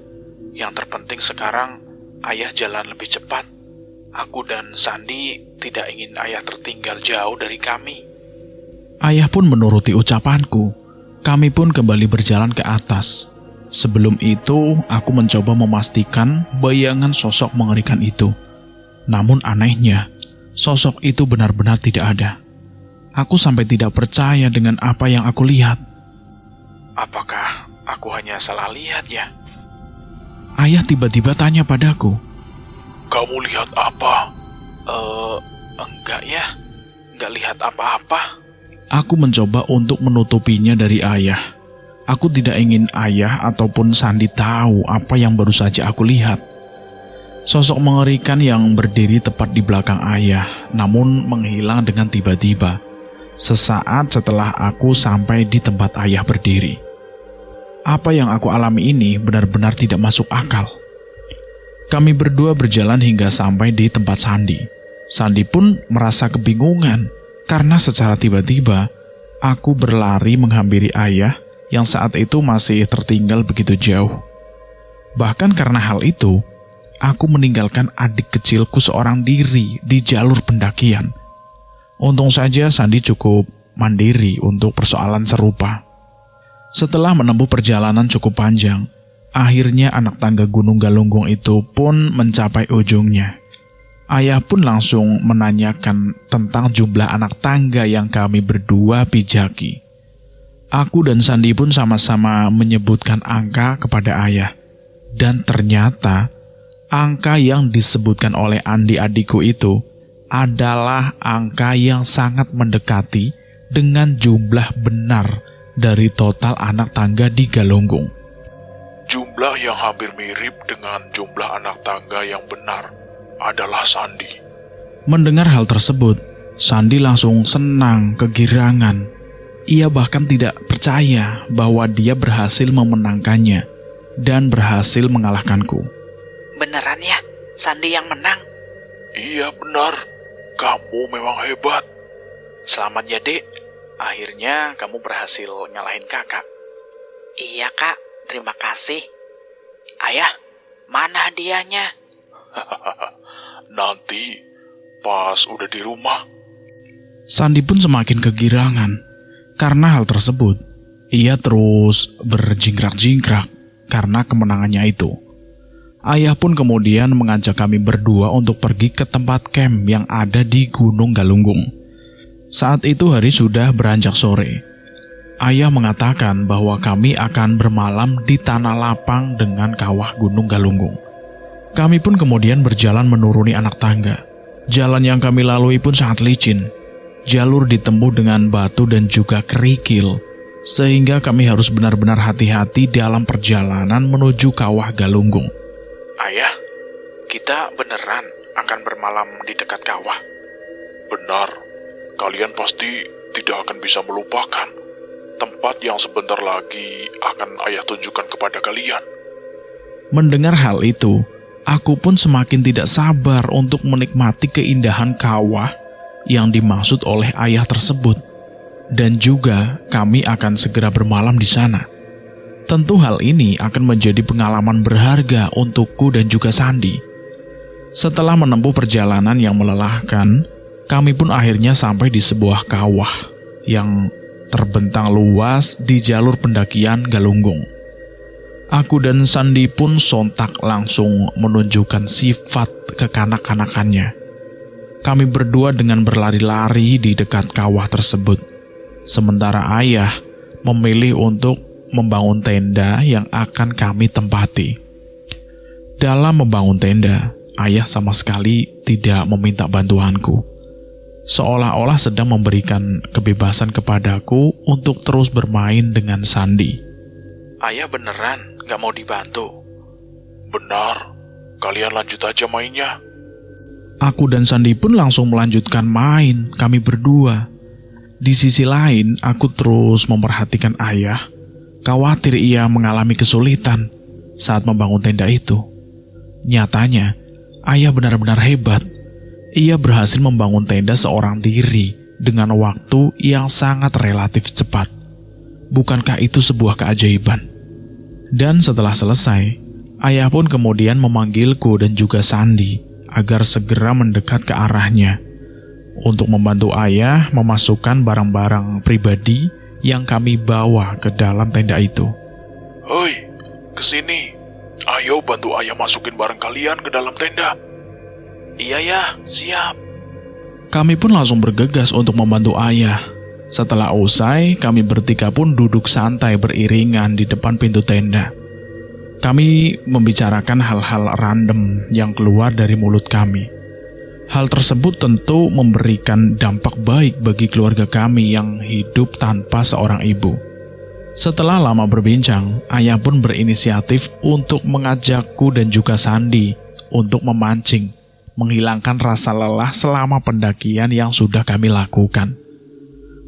yang terpenting sekarang ayah jalan lebih cepat. Aku dan Sandi tidak ingin ayah tertinggal jauh dari kami. Ayah pun menuruti ucapanku. Kami pun kembali berjalan ke atas. Sebelum itu, aku mencoba memastikan bayangan sosok mengerikan itu. Namun anehnya, sosok itu benar-benar tidak ada. Aku sampai tidak percaya dengan apa yang aku lihat. Apakah aku hanya salah lihat ya? Ayah tiba-tiba tanya padaku. Kamu lihat apa? Enggak ya. Enggak lihat apa-apa. Aku mencoba untuk menutupinya dari ayah. Aku tidak ingin ayah ataupun Sandi tahu apa yang baru saja aku lihat. Sosok mengerikan yang berdiri tepat di belakang ayah, namun menghilang dengan tiba-tiba. Sesaat setelah aku sampai di tempat ayah berdiri. Apa yang aku alami ini benar-benar tidak masuk akal. Kami berdua berjalan hingga sampai di tempat Sandi. Sandi pun merasa kebingungan karena secara tiba-tiba aku berlari menghampiri ayah yang saat itu masih tertinggal begitu jauh. Bahkan karena hal itu, aku meninggalkan adik kecilku seorang diri di jalur pendakian. Untung saja Sandi cukup mandiri untuk persoalan serupa. Setelah menempuh perjalanan cukup panjang, akhirnya anak tangga Gunung Galunggung itu pun mencapai ujungnya. Ayah pun langsung menanyakan tentang jumlah anak tangga yang kami berdua pijaki. Aku dan Sandi pun sama-sama menyebutkan angka kepada ayah. Dan ternyata angka yang disebutkan oleh Andi adikku itu adalah angka yang sangat mendekati dengan jumlah benar dari total anak tangga di Galunggung. Jumlah yang hampir mirip dengan jumlah anak tangga yang benar adalah Sandi. Mendengar hal tersebut, Sandi langsung senang, kegirangan. Ia bahkan tidak percaya bahwa dia berhasil memenangkannya dan berhasil mengalahkanku. Beneran ya, Sandi yang menang? Iya benar, kamu memang hebat. Selamat ya, Dek. Akhirnya kamu berhasil ngalahin kakak. Iya, Kak. Terima kasih. Ayah, mana hadiahnya? Nanti pas udah di rumah. Sandi pun semakin kegirangan. Karena hal tersebut, ia terus berjingkrak-jingkrak karena kemenangannya itu. Ayah pun kemudian mengajak kami berdua untuk pergi ke tempat camp yang ada di Gunung Galunggung. Saat itu hari sudah beranjak sore. Ayah mengatakan bahwa kami akan bermalam di tanah lapang dengan kawah Gunung Galunggung. Kami pun kemudian berjalan menuruni anak tangga. Jalan yang kami lalui pun sangat licin. Jalur ditempuh dengan batu dan juga kerikil, sehingga kami harus benar-benar hati-hati dalam perjalanan menuju kawah Galunggung. Ayah, kita beneran akan bermalam di dekat kawah? Benar, kalian pasti tidak akan bisa melupakan tempat yang sebentar lagi akan ayah tunjukkan kepada kalian. Mendengar hal itu, aku pun semakin tidak sabar untuk menikmati keindahan kawah yang dimaksud oleh ayah tersebut. Dan juga kami akan segera bermalam di sana. Tentu hal ini akan menjadi pengalaman berharga untukku dan juga Sandi. Setelah menempuh perjalanan yang melelahkan, kami pun akhirnya sampai di sebuah kawah yang terbentang luas di jalur pendakian Galunggung. Aku dan Sandi pun sontak langsung menunjukkan sifat kekanak-kanakannya. Kami berdua dengan berlari-lari di dekat kawah tersebut. Sementara ayah memilih untuk membangun tenda yang akan kami tempati. Dalam membangun tenda, ayah sama sekali tidak meminta bantuanku. Seolah-olah sedang memberikan kebebasan kepadaku untuk terus bermain dengan Sandi. Ayah beneran gak mau dibantu? Benar, kalian lanjut aja mainnya. Aku dan Sandi pun langsung melanjutkan main, kami berdua. Di sisi lain, aku terus memperhatikan ayah, khawatir ia mengalami kesulitan saat membangun tenda itu. Nyatanya, ayah benar-benar hebat. Ia berhasil membangun tenda seorang diri dengan waktu yang sangat relatif cepat. Bukankah itu sebuah keajaiban? Dan setelah selesai, ayah pun kemudian memanggilku dan juga Sandi agar segera mendekat ke arahnya untuk membantu ayah memasukkan barang-barang pribadi yang kami bawa ke dalam tenda itu. Hoi, kesini. Ayo bantu ayah masukin barang kalian ke dalam tenda. Iya ya, siap. Kami pun langsung bergegas untuk membantu ayah. Setelah usai, kami bertiga pun duduk santai beriringan di depan pintu tenda. Kami membicarakan hal-hal random yang keluar dari mulut kami. Hal tersebut tentu memberikan dampak baik bagi keluarga kami yang hidup tanpa seorang ibu. Setelah lama berbincang, ayah pun berinisiatif untuk mengajakku dan juga Sandi untuk memancing, menghilangkan rasa lelah selama pendakian yang sudah kami lakukan.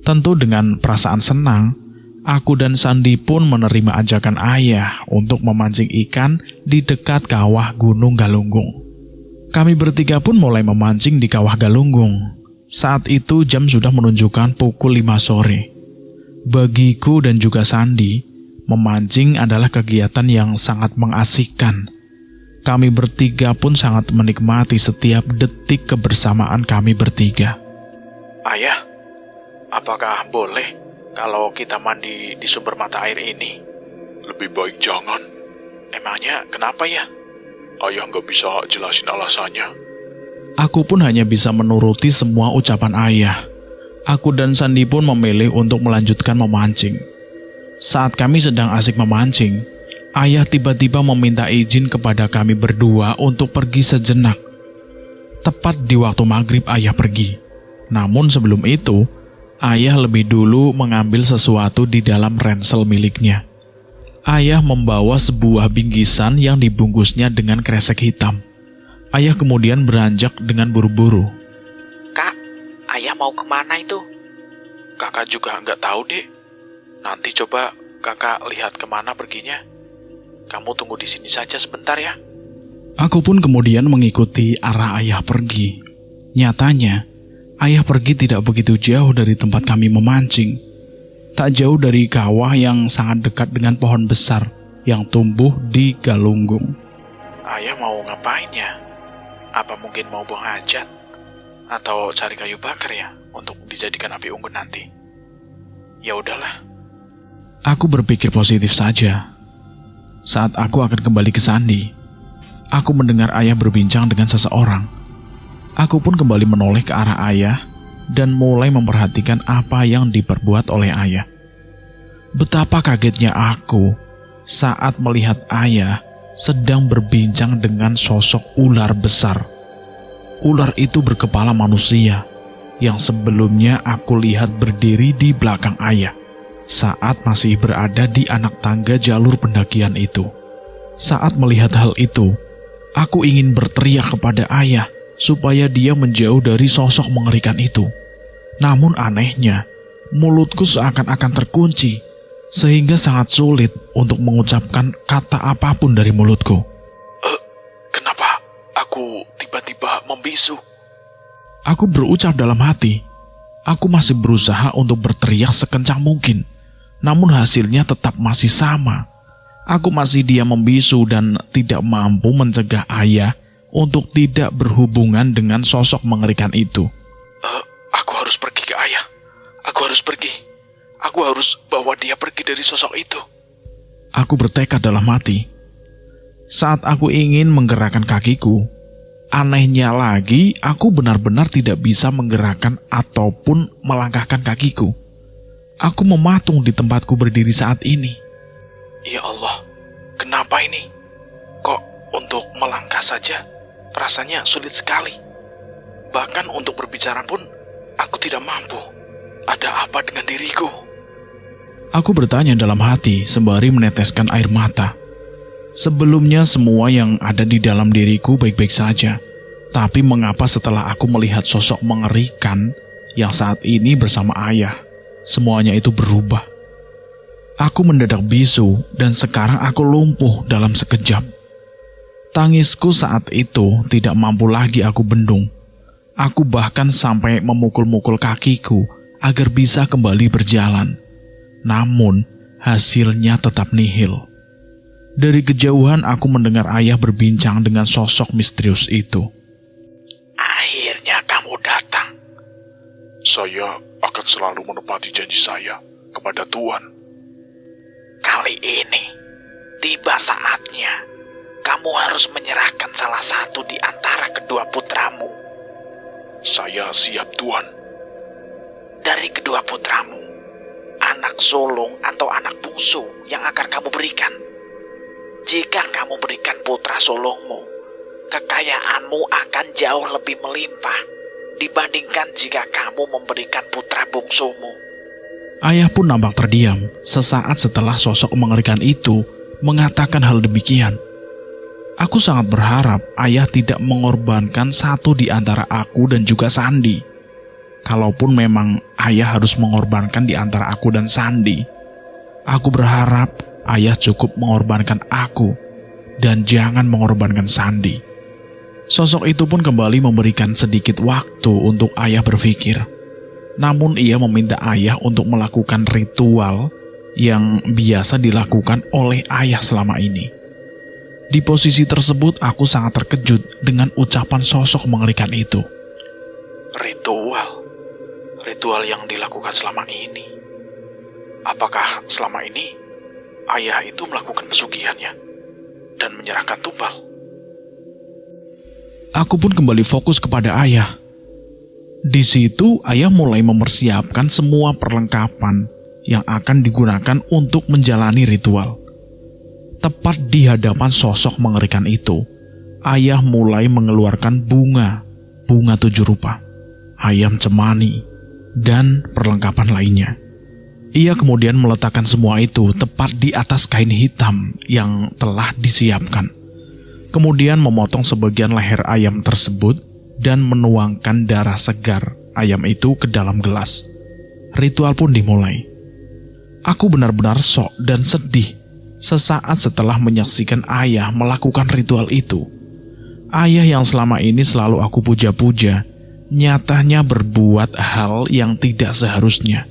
Tentu dengan perasaan senang, aku dan Sandi pun menerima ajakan ayah untuk memancing ikan di dekat kawah Gunung Galunggung. Kami bertiga pun mulai memancing di kawah Galunggung. Saat itu jam sudah menunjukkan pukul 5 sore. Bagiku dan juga Sandi, memancing adalah kegiatan yang sangat mengasihkan. Kami bertiga pun sangat menikmati setiap detik kebersamaan kami bertiga. Ayah, apakah boleh kalau kita mandi di sumber mata air ini? Lebih baik jangan. Emangnya kenapa ya? Ayah nggak bisa jelasin alasannya. Aku pun hanya bisa menuruti semua ucapan ayah. Aku dan Sandi pun memilih untuk melanjutkan memancing. Saat kami sedang asik memancing, ayah tiba-tiba meminta izin kepada kami berdua untuk pergi sejenak. Tepat di waktu maghrib ayah pergi. Namun sebelum itu, ayah lebih dulu mengambil sesuatu di dalam ransel miliknya. Ayah membawa sebuah bingkisan yang dibungkusnya dengan kresek hitam. Ayah kemudian beranjak dengan buru-buru. Kak, ayah mau kemana itu? Kakak juga nggak tahu, Dek. Nanti coba kakak lihat kemana perginya. Kamu tunggu di sini saja sebentar ya. Aku pun kemudian mengikuti arah ayah pergi. Nyatanya, ayah pergi tidak begitu jauh dari tempat kami memancing. Tak jauh dari kawah yang sangat dekat dengan pohon besar yang tumbuh di Galunggung. Ayah mau ngapain ya? Apa mungkin mau buang hajat? Atau cari kayu bakar ya untuk dijadikan api unggun nanti? Ya udahlah. Aku berpikir positif saja. Saat aku akan kembali ke Sandi, aku mendengar ayah berbincang dengan seseorang. Aku pun kembali menoleh ke arah ayah dan mulai memperhatikan apa yang diperbuat oleh ayah. Betapa kagetnya aku saat melihat ayah sedang berbincang dengan sosok ular besar. Ular itu berkepala manusia yang sebelumnya aku lihat berdiri di belakang ayah saat masih berada di anak tangga jalur pendakian itu. Saat melihat hal itu, aku ingin berteriak kepada ayah supaya dia menjauh dari sosok mengerikan itu. Namun anehnya, mulutku seakan-akan terkunci, sehingga sangat sulit untuk mengucapkan kata apapun dari mulutku. Kenapa aku tiba-tiba membisu? Aku berucap dalam hati. Aku masih berusaha untuk berteriak sekencang mungkin, namun hasilnya tetap masih sama. Aku masih diam membisu dan tidak mampu mencegah ayah untuk tidak berhubungan dengan sosok mengerikan itu. Aku harus pergi ke ayah. Aku harus pergi. Aku harus bawa dia pergi dari sosok itu. Aku bertekad dalam hati. Saat aku ingin menggerakkan kakiku, anehnya lagi aku benar-benar tidak bisa menggerakkan ataupun melangkahkan kakiku. Aku mematung di tempatku berdiri saat ini. Ya Allah, kenapa ini? Kok untuk melangkah saja rasanya sulit sekali. Bahkan untuk berbicara pun aku tidak mampu. Ada apa dengan diriku? Aku bertanya dalam hati sembari meneteskan air mata. Sebelumnya semua yang ada di dalam diriku baik-baik saja. Tapi mengapa setelah aku melihat sosok mengerikan yang saat ini bersama ayah, semuanya itu berubah? Aku mendadak bisu dan sekarang aku lumpuh dalam sekejap. Tangisku saat itu tidak mampu lagi aku bendung. Aku bahkan sampai memukul-mukul kakiku agar bisa kembali berjalan. Namun, hasilnya tetap nihil. Dari kejauhan aku mendengar ayah berbincang dengan sosok misterius itu. Akhirnya kamu datang. Saya akan selalu menepati janji saya kepada Tuhan. Kali ini, tiba saatnya kamu harus menyerahkan salah satu di antara kedua putramu. Saya siap, Tuhan. Dari kedua putramu, anak sulung atau anak bungsu yang akan kamu berikan. Jika kamu berikan putra sulungmu, kekayaanmu akan jauh lebih melimpah dibandingkan jika kamu memberikan putra bungsumu. Ayah pun nampak terdiam sesaat setelah sosok mengerikan itu mengatakan hal demikian. Aku sangat berharap ayah tidak mengorbankan satu di antara aku dan juga Sandi. Kalaupun memang ayah harus mengorbankan di antara aku dan Sandi, aku berharap ayah cukup mengorbankan aku dan jangan mengorbankan Sandi. Sosok itu pun kembali memberikan sedikit waktu untuk ayah berpikir. Namun ia meminta ayah untuk melakukan ritual yang biasa dilakukan oleh ayah selama ini. Di posisi tersebut aku sangat terkejut dengan ucapan sosok mengerikan itu. Ritual yang dilakukan selama ini. Apakah selama ini ayah itu melakukan pesugihannya dan menyerahkan tumbal? Aku pun kembali fokus kepada ayah. Di situ ayah mulai mempersiapkan semua perlengkapan yang akan digunakan untuk menjalani ritual. Tepat di hadapan sosok mengerikan itu, ayah mulai mengeluarkan bunga 7 rupa, ayam cemani, dan perlengkapan lainnya. Ia kemudian meletakkan semua itu tepat di atas kain hitam yang telah disiapkan. Kemudian memotong sebagian leher ayam tersebut dan menuangkan darah segar ayam itu ke dalam gelas. Ritual pun dimulai. Aku benar-benar syok dan sedih sesaat setelah menyaksikan ayah melakukan ritual itu. Ayah yang selama ini selalu aku puja-puja, nyatanya berbuat hal yang tidak seharusnya.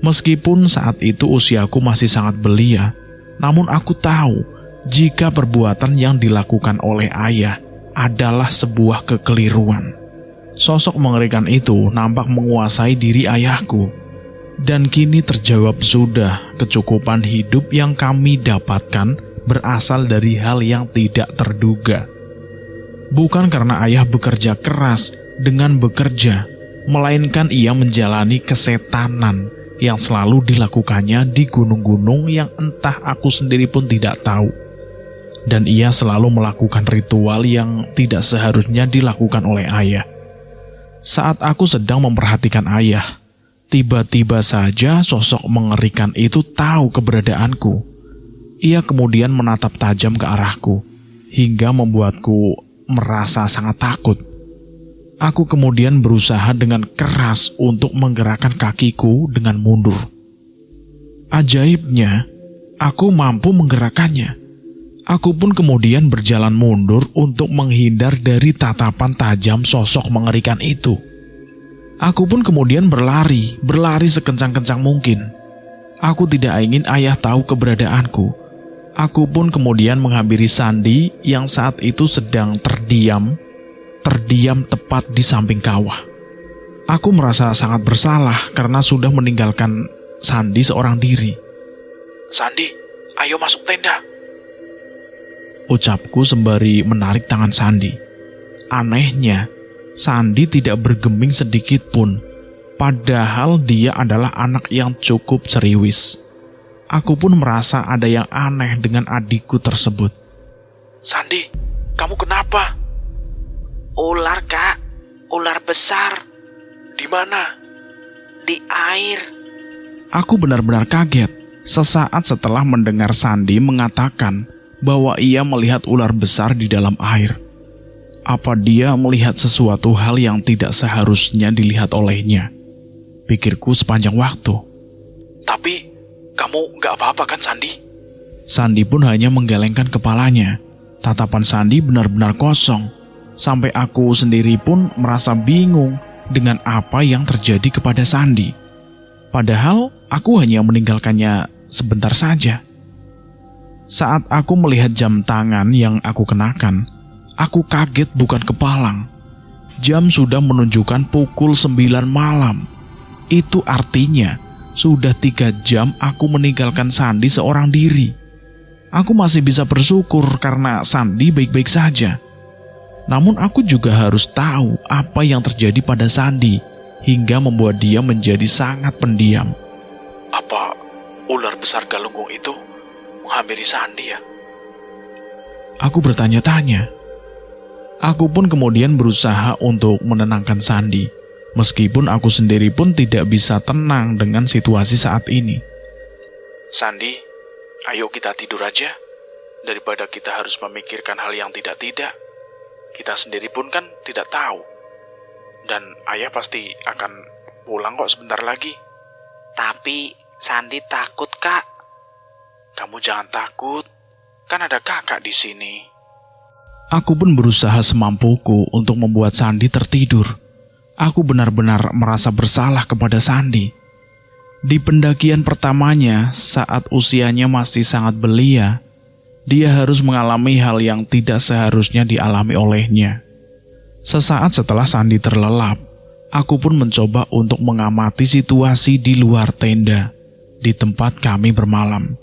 Meskipun saat itu usiaku masih sangat belia, namun aku tahu jika perbuatan yang dilakukan oleh ayah adalah sebuah kekeliruan. Sosok mengerikan itu nampak menguasai diri ayahku, dan kini terjawab sudah kecukupan hidup yang kami dapatkan berasal dari hal yang tidak terduga. Bukan karena ayah bekerja keras dengan bekerja, melainkan ia menjalani kesetanan yang selalu dilakukannya di gunung-gunung yang entah aku sendiri pun tidak tahu. Dan ia selalu melakukan ritual yang tidak seharusnya dilakukan oleh ayah. Saat aku sedang memperhatikan ayah, tiba-tiba saja sosok mengerikan itu tahu keberadaanku. Ia kemudian menatap tajam ke arahku, hingga membuatku merasa sangat takut. Aku kemudian berusaha dengan keras untuk menggerakkan kakiku dengan mundur. Ajaibnya, aku mampu menggerakkannya. Aku pun kemudian berjalan mundur untuk menghindar dari tatapan tajam sosok mengerikan itu. Aku pun kemudian berlari sekencang-kencang mungkin. Aku tidak ingin ayah tahu keberadaanku. Aku pun kemudian menghampiri Sandi yang saat itu sedang terdiam tepat di samping kawah. Aku merasa sangat bersalah karena sudah meninggalkan Sandi seorang diri. "Sandi, ayo masuk tenda," ucapku sembari menarik tangan Sandi. Anehnya, Sandi tidak bergeming sedikit pun, padahal dia adalah anak yang cukup ceriwis. Aku pun merasa ada yang aneh dengan adikku tersebut. "Sandi, kamu kenapa?" Ular, Kak. Ular besar. "Di mana?" Di air. Aku benar-benar kaget sesaat setelah mendengar Sandi mengatakan bahwa ia melihat ular besar di dalam air. Apa dia melihat sesuatu hal yang tidak seharusnya dilihat olehnya? Pikirku sepanjang waktu. "Tapi kamu gak apa-apa kan, Sandi?" Sandi pun hanya menggelengkan kepalanya. Tatapan Sandi benar-benar kosong. Sampai aku sendiri pun merasa bingung dengan apa yang terjadi kepada Sandi. Padahal aku hanya meninggalkannya sebentar saja. Saat aku melihat jam tangan yang aku kenakan, aku kaget bukan kepalang. Jam sudah menunjukkan pukul 9 malam. Itu artinya sudah 3 jam aku meninggalkan Sandi seorang diri. Aku masih bisa bersyukur karena Sandi baik-baik saja. Namun aku juga harus tahu apa yang terjadi pada Sandi hingga membuat dia menjadi sangat pendiam. Apa ular besar galunggung itu menghampiri Sandi ya? Aku bertanya-tanya. Aku pun kemudian berusaha untuk menenangkan Sandi, meskipun aku sendiri pun tidak bisa tenang dengan situasi saat ini. "Sandi, ayo kita tidur aja, daripada kita harus memikirkan hal yang tidak-tidak. Kita sendiri pun kan tidak tahu. Dan ayah pasti akan pulang kok sebentar lagi." Tapi Sandi takut, Kak. "Kamu jangan takut. Kan ada kakak di sini. Aku pun berusaha semampuku untuk membuat Sandi tertidur. Aku benar-benar merasa bersalah kepada Sandi. Di pendakian pertamanya, saat usianya masih sangat belia, dia harus mengalami hal yang tidak seharusnya dialami olehnya. Sesaat setelah Sandi terlelap, aku pun mencoba untuk mengamati situasi di luar tenda, di tempat kami bermalam.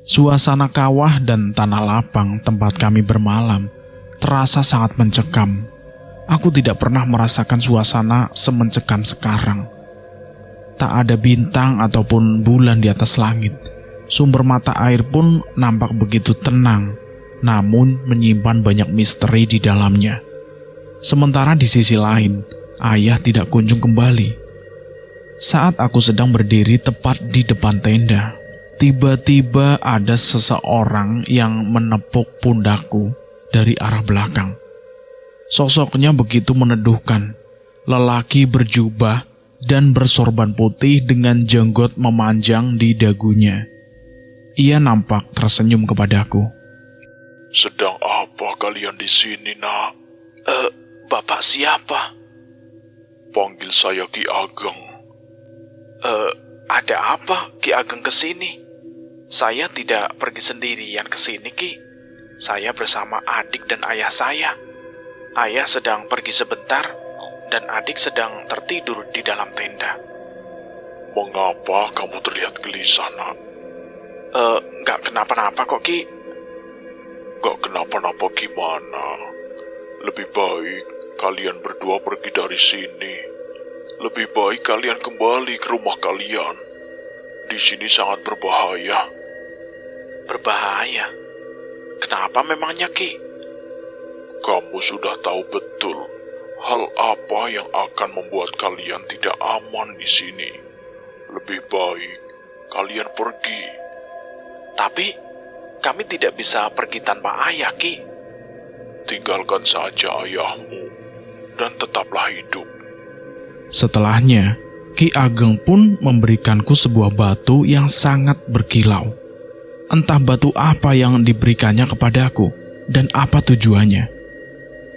Suasana kawah dan tanah lapang tempat kami bermalam terasa sangat mencekam. Aku tidak pernah merasakan suasana semencekam sekarang. Tak ada bintang ataupun bulan di atas langit. Sumber mata air pun nampak begitu tenang, namun menyimpan banyak misteri di dalamnya. Sementara di sisi lain, ayah tidak kunjung kembali. Saat aku sedang berdiri tepat di depan tenda, tiba-tiba ada seseorang yang menepuk pundakku dari arah belakang. Sosoknya begitu meneduhkan, lelaki berjubah dan bersorban putih dengan jenggot memanjang di dagunya. Ia nampak tersenyum kepadaku. Sedang apa kalian di sini, Nak? Bapak siapa? Panggil saya Ki Ageng. Ada apa Ki Ageng kesini? Saya tidak pergi sendirian ke sini, Ki. Saya bersama adik dan ayah saya. Ayah sedang pergi sebentar, dan adik sedang tertidur di dalam tenda. Mengapa kamu terlihat gelisah, Nak? Nggak kenapa-napa kok, Ki. Gak kenapa-napa gimana? Lebih baik kalian berdua pergi dari sini. Lebih baik kalian kembali ke rumah kalian. Di sini sangat berbahaya. Berbahaya? Kenapa memangnya, Ki? Kamu sudah tahu betul hal apa yang akan membuat kalian tidak aman di sini. Lebih baik kalian pergi. Tapi kami tidak bisa pergi tanpa ayah, Ki. Tinggalkan saja ayahmu dan tetaplah hidup. Setelahnya, Ki Ageng pun memberikanku sebuah batu yang sangat berkilau. Entah batu apa yang diberikannya kepadaku dan apa tujuannya.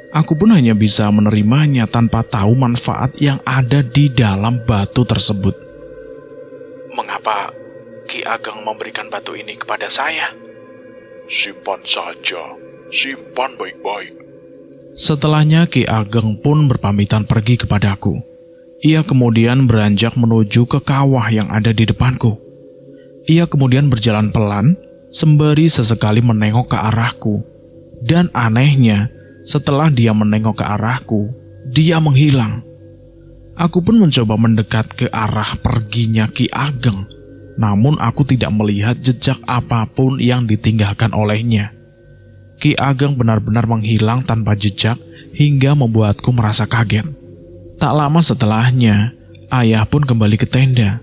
Aku pun hanya bisa menerimanya tanpa tahu manfaat yang ada di dalam batu tersebut. Mengapa Ki Ageng memberikan batu ini kepada saya? Simpan saja, simpan baik-baik. Setelahnya Ki Ageng pun berpamitan pergi kepadaku. Ia kemudian beranjak menuju ke kawah yang ada di depanku. Ia kemudian berjalan pelan, sembari sesekali menengok ke arahku. Dan anehnya, setelah dia menengok ke arahku, dia menghilang. Aku pun mencoba mendekat ke arah perginya Ki Ageng, namun aku tidak melihat jejak apapun yang ditinggalkan olehnya. Ki Ageng benar-benar menghilang tanpa jejak hingga membuatku merasa kaget. Tak lama setelahnya, ayah pun kembali ke tenda.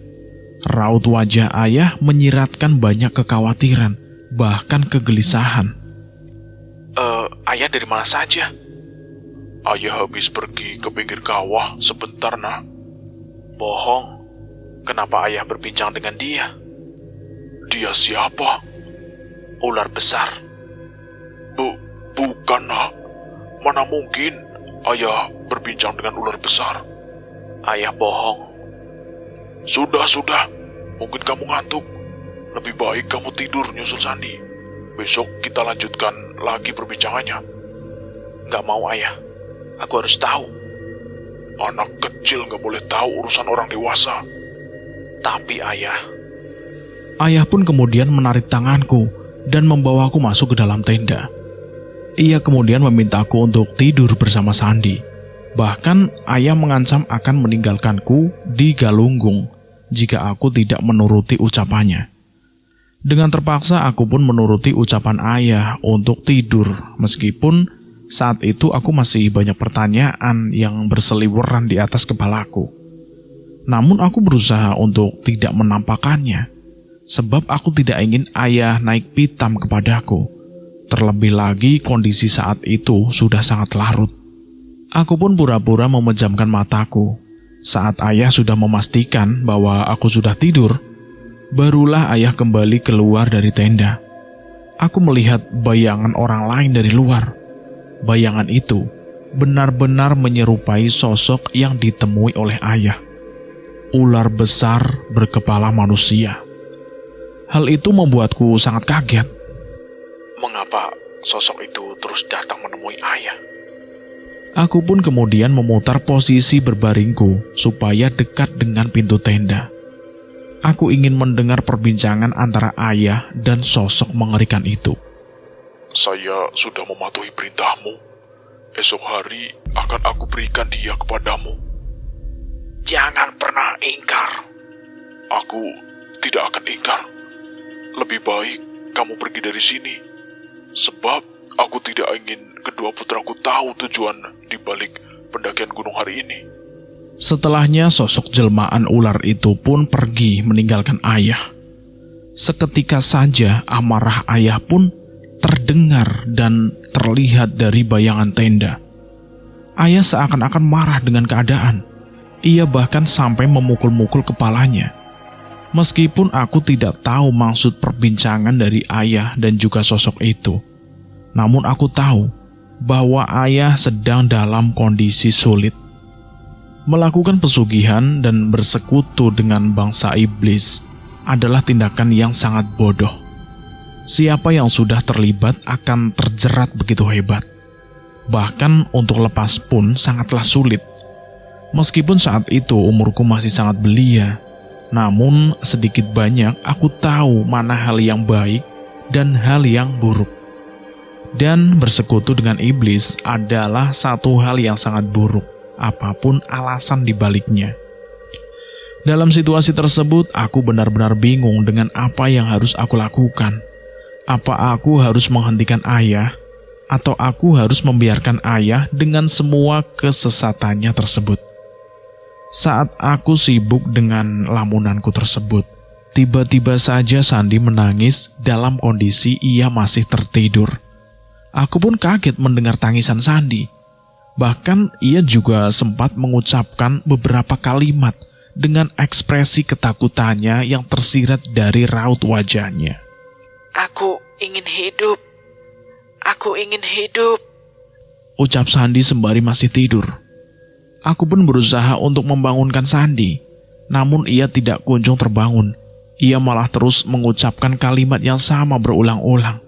Raut wajah ayah menyiratkan banyak kekhawatiran, bahkan kegelisahan. Ayah dari mana saja? Ayah habis pergi ke pinggir kawah sebentar, Nak. Bohong. Kenapa ayah berbincang dengan dia? Dia siapa? Ular besar. Bukan, Nak. Mana mungkin ayah berbincang dengan ular besar? Ayah bohong. Sudah. Mungkin kamu ngantuk. Lebih baik kamu tidur nyusul Sandi. Besok kita lanjutkan lagi perbincangannya. Gak mau, ayah. Aku harus tahu. Anak kecil gak boleh tahu urusan orang dewasa. Tapi ayah... Ayah pun kemudian menarik tanganku dan membawaku masuk ke dalam tenda. Ia kemudian memintaku untuk tidur bersama Sandi. Bahkan ayah mengancam akan meninggalkanku di Galunggung jika aku tidak menuruti ucapannya. Dengan terpaksa aku pun menuruti ucapan ayah untuk tidur, meskipun saat itu aku masih banyak pertanyaan yang berseliweran di atas kepalaku. Namun aku berusaha untuk tidak menampakkannya, sebab aku tidak ingin ayah naik pitam kepadaku. Terlebih lagi kondisi saat itu sudah sangat larut. Aku pun pura-pura memejamkan mataku. Saat ayah sudah memastikan bahwa aku sudah tidur, barulah ayah kembali keluar dari tenda. Aku melihat bayangan orang lain dari luar. Bayangan itu benar-benar menyerupai sosok yang ditemui oleh ayah. Ular besar berkepala manusia. Hal itu membuatku sangat kaget. Mengapa sosok itu terus datang menemui ayah? Aku pun kemudian memutar posisi berbaringku supaya dekat dengan pintu tenda. Aku ingin mendengar perbincangan antara ayah dan sosok mengerikan itu. Saya sudah mematuhi perintahmu. Esok hari akan aku berikan dia kepadamu. Jangan pernah ingkar. Aku tidak akan ingkar. Lebih baik kamu pergi dari sini. Sebab aku tidak ingin kedua putraku tahu tujuan di balik pendakian gunung hari ini. Setelahnya sosok jelmaan ular itu pun pergi meninggalkan ayah. Seketika saja amarah ayah pun terdengar dan terlihat dari bayangan tenda. Ayah seakan-akan marah dengan keadaan. Ia bahkan sampai memukul-mukul kepalanya. Meskipun aku tidak tahu maksud perbincangan dari ayah dan juga sosok itu, namun aku tahu bahwa ayah sedang dalam kondisi sulit. Melakukan pesugihan dan bersekutu dengan bangsa iblis adalah tindakan yang sangat bodoh. Siapa yang sudah terlibat akan terjerat begitu hebat. Bahkan untuk lepas pun sangatlah sulit. Meskipun saat itu umurku masih sangat belia, namun sedikit banyak aku tahu mana hal yang baik dan hal yang buruk. Dan bersekutu dengan iblis adalah satu hal yang sangat buruk, apapun alasan dibaliknya. Dalam situasi tersebut, aku benar-benar bingung dengan apa yang harus aku lakukan. Apa aku harus menghentikan ayah, atau aku harus membiarkan ayah dengan semua kesesatannya tersebut. Saat aku sibuk dengan lamunanku tersebut, tiba-tiba saja Sandi menangis dalam kondisi ia masih tertidur. Aku pun kaget mendengar tangisan Sandi. Bahkan ia juga sempat mengucapkan beberapa kalimat dengan ekspresi ketakutannya yang tersirat dari raut wajahnya. Aku ingin hidup. Aku ingin hidup. Ucap Sandi sembari masih tidur. Aku pun berusaha untuk membangunkan Sandi, namun ia tidak kunjung terbangun. Ia malah terus mengucapkan kalimat yang sama berulang-ulang.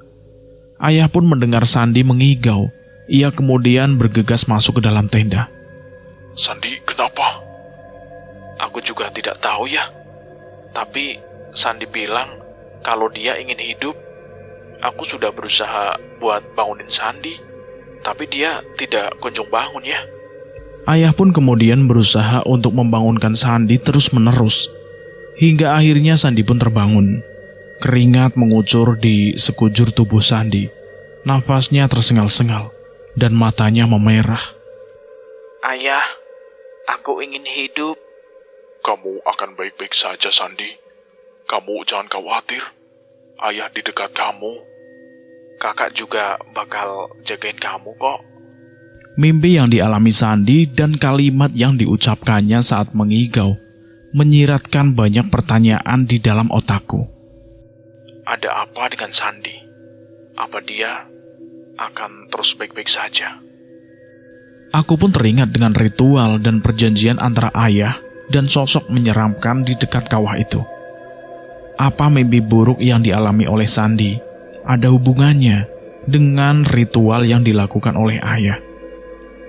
Ayah pun mendengar Sandi mengigau. Ia kemudian bergegas masuk ke dalam tenda. Sandi, kenapa? Aku juga tidak tahu ya. Tapi Sandi bilang kalau dia ingin hidup. Aku sudah berusaha buat bangunin Sandi, tapi dia tidak kunjung bangun ya. Ayah pun kemudian berusaha untuk membangunkan Sandi terus-menerus. Hingga akhirnya Sandi pun terbangun. Keringat mengucur di sekujur tubuh Sandi. Nafasnya tersengal-sengal dan matanya memerah. Ayah, aku ingin hidup. Kamu akan baik-baik saja, Sandi. Kamu jangan khawatir. Ayah di dekat kamu. Kakak juga bakal jagain kamu kok. Mimpi yang dialami Sandi dan kalimat yang diucapkannya saat mengigau menyiratkan banyak pertanyaan di dalam otakku. Ada apa dengan Sandi? Apa dia akan terus baik-baik saja? Aku pun teringat dengan ritual dan perjanjian antara ayah dan sosok menyeramkan di dekat kawah itu. Apa mimpi buruk yang dialami oleh Sandi ada hubungannya dengan ritual yang dilakukan oleh ayah?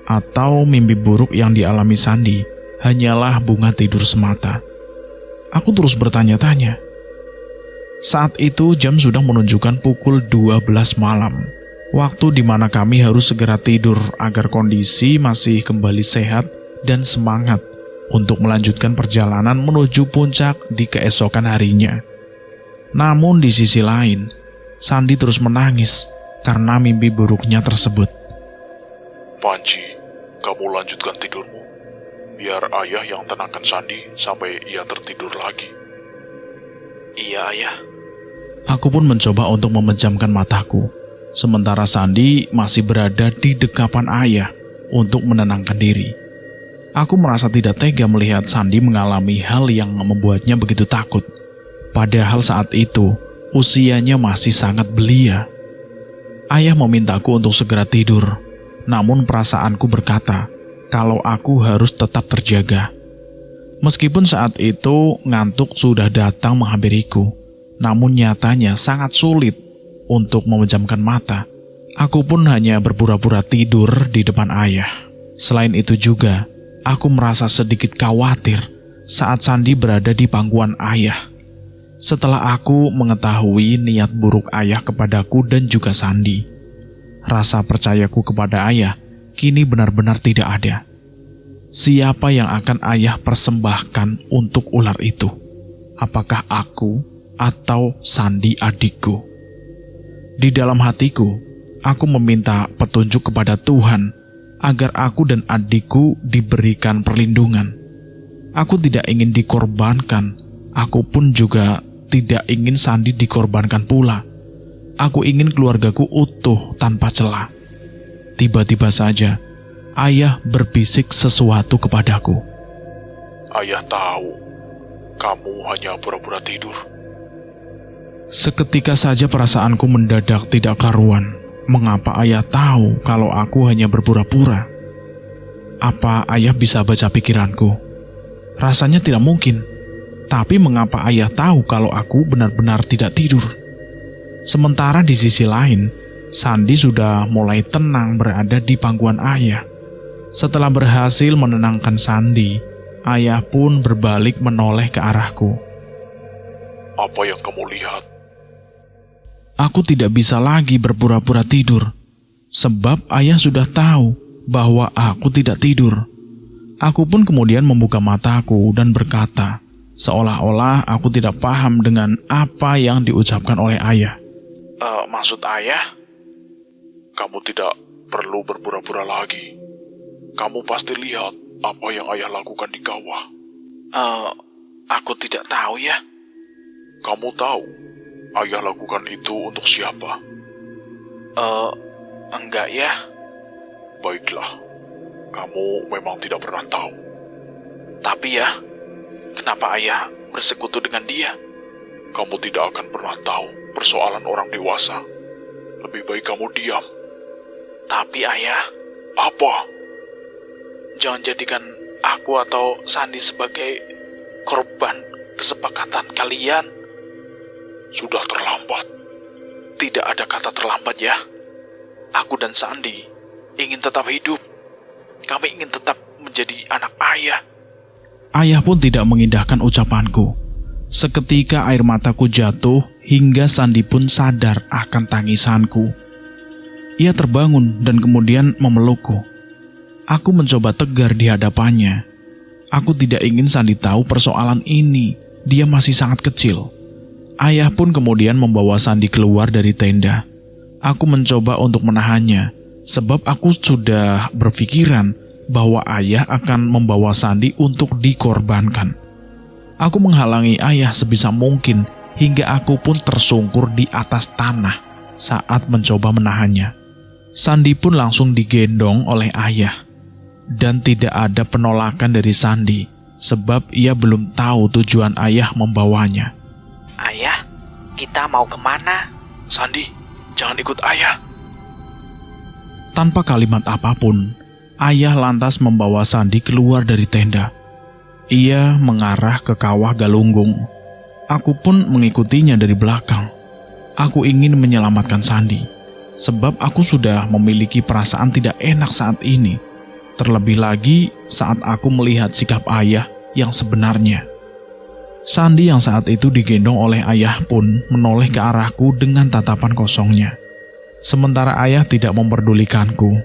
Atau mimpi buruk yang dialami Sandi hanyalah bunga tidur semata? Aku terus bertanya-tanya. Saat itu jam sudah menunjukkan pukul 12 malam. Waktu di mana kami harus segera tidur agar kondisi masih kembali sehat dan semangat untuk melanjutkan perjalanan menuju puncak di keesokan harinya. Namun di sisi lain, Sandi terus menangis karena mimpi buruknya tersebut. Panji, kamu lanjutkan tidurmu. Biar ayah yang tenangkan Sandi sampai ia tertidur lagi. Iya, ayah. Aku pun mencoba untuk memejamkan mataku, sementara Sandi masih berada di dekapan ayah untuk menenangkan diri. Aku merasa tidak tega melihat Sandi mengalami hal yang membuatnya begitu takut. Padahal saat itu, Usianya masih sangat belia. Ayah memintaku untuk segera tidur, namun perasaanku berkata kalau aku harus tetap terjaga. Meskipun saat itu ngantuk sudah datang menghampiriku, namun nyatanya sangat sulit untuk memejamkan mata. Aku pun hanya berpura-pura tidur di depan ayah. Selain itu juga, aku merasa sedikit khawatir saat Sandi berada di pangkuan ayah. Setelah aku mengetahui niat buruk ayah kepadaku dan juga Sandi, rasa percayaku kepada ayah kini benar-benar tidak ada. Siapa yang akan ayah persembahkan untuk ular itu? Apakah aku atau Sandi adikku? Di dalam hatiku, aku meminta petunjuk kepada Tuhan agar aku dan adikku diberikan perlindungan. Aku tidak ingin dikorbankan, aku pun juga tidak ingin Sandi dikorbankan pula. Aku ingin keluargaku utuh tanpa celah. Tiba-tiba saja, ayah berbisik sesuatu kepadaku. Ayah tahu, kamu hanya pura-pura tidur. Seketika saja perasaanku mendadak tidak karuan. Mengapa ayah tahu kalau aku hanya berpura-pura? Apa ayah bisa baca pikiranku? Rasanya tidak mungkin. Tapi mengapa ayah tahu kalau aku benar-benar tidak tidur? Sementara di sisi lain, Sandi sudah mulai tenang berada di pangkuan ayah. Setelah berhasil menenangkan Sandi, ayah pun berbalik menoleh ke arahku. Apa yang kamu lihat? Aku tidak bisa lagi berpura-pura tidur, sebab ayah sudah tahu bahwa aku tidak tidur. Aku pun kemudian membuka mataku dan berkata, seolah-olah aku tidak paham dengan apa yang diucapkan oleh ayah. Maksud ayah? Kamu tidak perlu berpura-pura lagi. Kamu pasti lihat apa yang ayah lakukan di kawah. Aku tidak tahu ya. Kamu tahu ayah lakukan itu untuk siapa? Enggak ya. Baiklah, kamu memang tidak pernah tahu. Tapi ya, kenapa ayah bersekutu dengan dia? Kamu tidak akan pernah tahu persoalan orang dewasa. Lebih baik kamu diam. Tapi ayah, Apa? jangan jadikan aku atau Sandi sebagai korban kesepakatan kalian. Sudah terlambat. Tidak ada kata terlambat ya. Aku dan Sandi ingin tetap hidup. Kami ingin tetap menjadi anak ayah. Ayah pun tidak mengindahkan ucapanku. Seketika air mataku jatuh hingga Sandi pun sadar akan tangisanku. Ia terbangun dan kemudian memelukku. Aku mencoba tegar di hadapannya. Aku tidak ingin Sandi tahu persoalan ini. Dia masih sangat kecil. Ayah pun kemudian membawa Sandi keluar dari tenda. Aku mencoba untuk menahannya, sebab aku sudah berpikiran bahwa ayah akan membawa Sandi untuk dikorbankan. Aku menghalangi ayah sebisa mungkin hingga aku pun tersungkur di atas tanah saat mencoba menahannya. Sandi pun langsung digendong oleh ayah. Dan tidak ada penolakan dari Sandi, sebab ia belum tahu tujuan ayah membawanya. Ayah, kita mau kemana? Sandi, jangan ikut ayah. Tanpa kalimat apapun, ayah lantas membawa Sandi keluar dari tenda. Ia mengarah ke kawah Galunggung. Aku pun mengikutinya dari belakang. Aku ingin menyelamatkan Sandi, sebab aku sudah memiliki perasaan tidak enak saat ini. Terlebih lagi saat aku melihat sikap ayah yang sebenarnya. Sandi yang saat itu digendong oleh ayah pun menoleh ke arahku dengan tatapan kosongnya. Sementara ayah tidak memperdulikanku.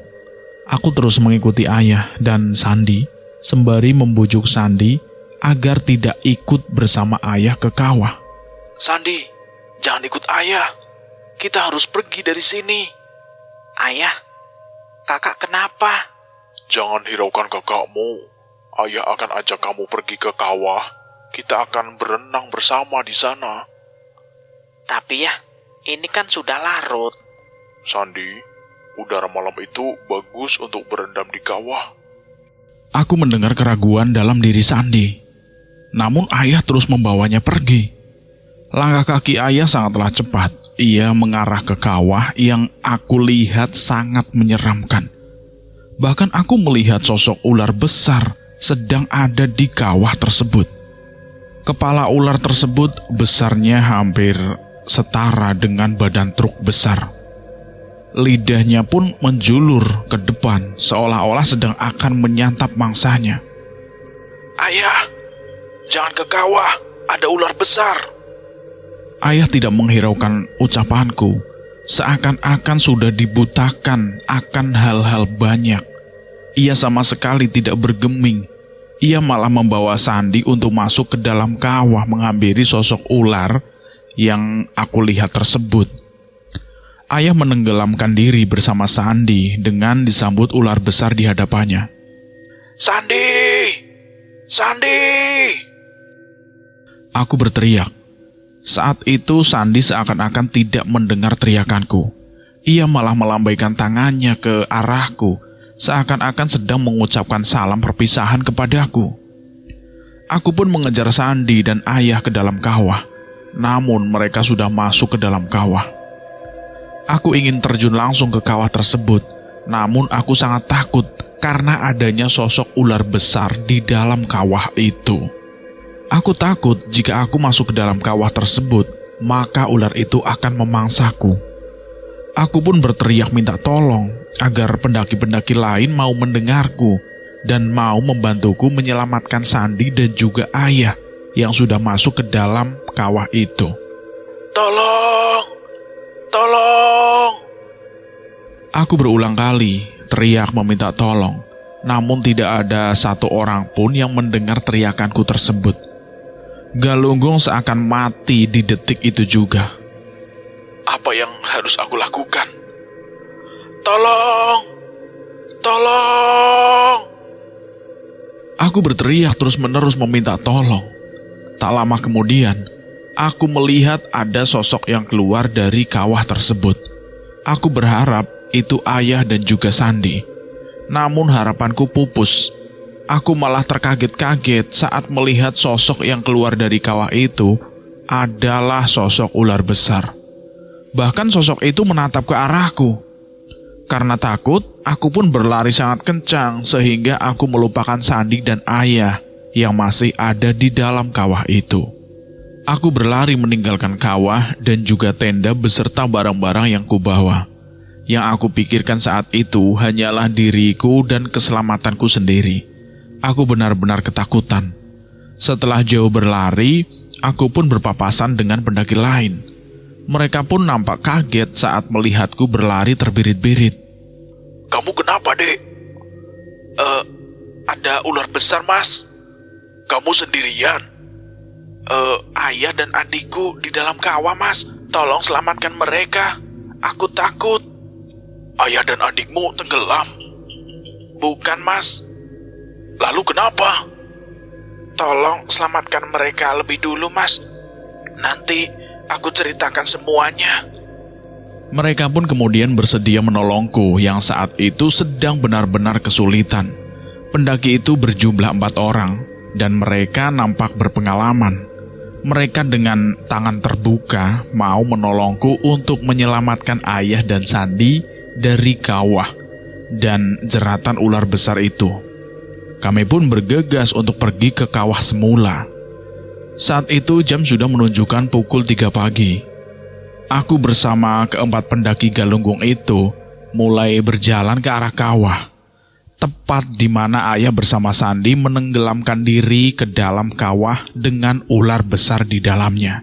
Aku terus mengikuti ayah dan Sandi, sembari membujuk Sandi agar tidak ikut bersama ayah ke kawah. Sandi, jangan ikut ayah. Kita harus pergi dari sini. Ayah, kakak kenapa? Jangan hiraukan kakakmu. Ayah akan ajak kamu pergi ke kawah. Kita akan berenang bersama di sana. Tapi ya, ini kan sudah larut. Sandi, udara malam itu bagus untuk berendam di kawah. Aku mendengar keraguan dalam diri Sandi. Namun ayah terus membawanya pergi. Langkah kaki ayah sangatlah cepat. Ia mengarah ke kawah yang aku lihat sangat menyeramkan. Bahkan aku melihat sosok ular besar sedang ada di kawah tersebut. Kepala ular tersebut besarnya hampir setara dengan badan truk besar. Lidahnya pun menjulur ke depan seolah-olah sedang akan menyantap mangsanya. Ayah, jangan ke kawah, ada ular besar. Ayah tidak menghiraukan ucapanku, seakan-akan sudah dibutakan akan hal-hal banyak. Ia sama sekali tidak bergeming. Ia malah membawa Sandi untuk masuk ke dalam kawah menghampiri sosok ular yang aku lihat tersebut. Ayah menenggelamkan diri bersama Sandi dengan disambut ular besar di hadapannya. Sandi! Sandi! Aku berteriak. Saat itu Sandi seakan-akan tidak mendengar teriakanku. Ia malah melambaikan tangannya ke arahku, seakan-akan sedang mengucapkan salam perpisahan kepadaku. Aku pun mengejar Sandi dan ayah ke dalam kawah, namun mereka sudah masuk ke dalam kawah. Aku ingin terjun langsung ke kawah tersebut, namun aku sangat takut karena adanya sosok ular besar di dalam kawah itu. Aku takut jika aku masuk ke dalam kawah tersebut, maka ular itu akan memangsaku. Aku pun berteriak minta tolong agar pendaki-pendaki lain mau mendengarku dan mau membantuku menyelamatkan Sandi dan juga ayah yang sudah masuk ke dalam kawah itu. Tolong! Tolong! Aku berulang kali teriak meminta tolong, namun tidak ada satu orang pun yang mendengar teriakanku tersebut. Galunggung seakan mati di detik itu juga. Apa yang harus aku lakukan? Tolong! Tolong! Aku berteriak terus-menerus meminta tolong. Tak lama kemudian, aku melihat ada sosok yang keluar dari kawah tersebut. Aku berharap itu ayah dan juga Sandi. Namun harapanku pupus. Aku malah terkaget-kaget saat melihat sosok yang keluar dari kawah itu adalah sosok ular besar. Bahkan sosok itu menatap ke arahku. Karena takut, aku pun berlari sangat kencang sehingga aku melupakan Sandi dan ayah yang masih ada di dalam kawah itu. Aku berlari meninggalkan kawah dan juga tenda beserta barang-barang yang kubawa. Yang aku pikirkan saat itu hanyalah diriku dan keselamatanku sendiri. Aku benar-benar ketakutan. Setelah jauh berlari, aku pun berpapasan dengan pendaki lain. Mereka pun nampak kaget saat melihatku berlari terbirit-birit. Kamu kenapa, Dek? Ada ular besar, Mas. Kamu sendirian? Ayah dan adikku di dalam kawah, Mas. Tolong selamatkan mereka. Aku takut. Ayah dan adikmu tenggelam? Bukan, Mas. Lalu kenapa? Tolong selamatkan mereka lebih dulu, Mas. Nanti aku ceritakan semuanya. Mereka pun kemudian bersedia menolongku yang saat itu sedang benar-benar kesulitan. Pendaki itu berjumlah 4 orang dan mereka nampak berpengalaman. Mereka dengan tangan terbuka mau menolongku untuk menyelamatkan ayah dan Sandi dari kawah dan jeratan ular besar itu. Kami pun bergegas untuk pergi ke kawah semula. Saat itu jam sudah menunjukkan pukul 3 pagi. Aku bersama keempat pendaki Galunggung itu mulai berjalan ke arah kawah. Tepat di mana ayah bersama Sandi menenggelamkan diri ke dalam kawah dengan ular besar di dalamnya.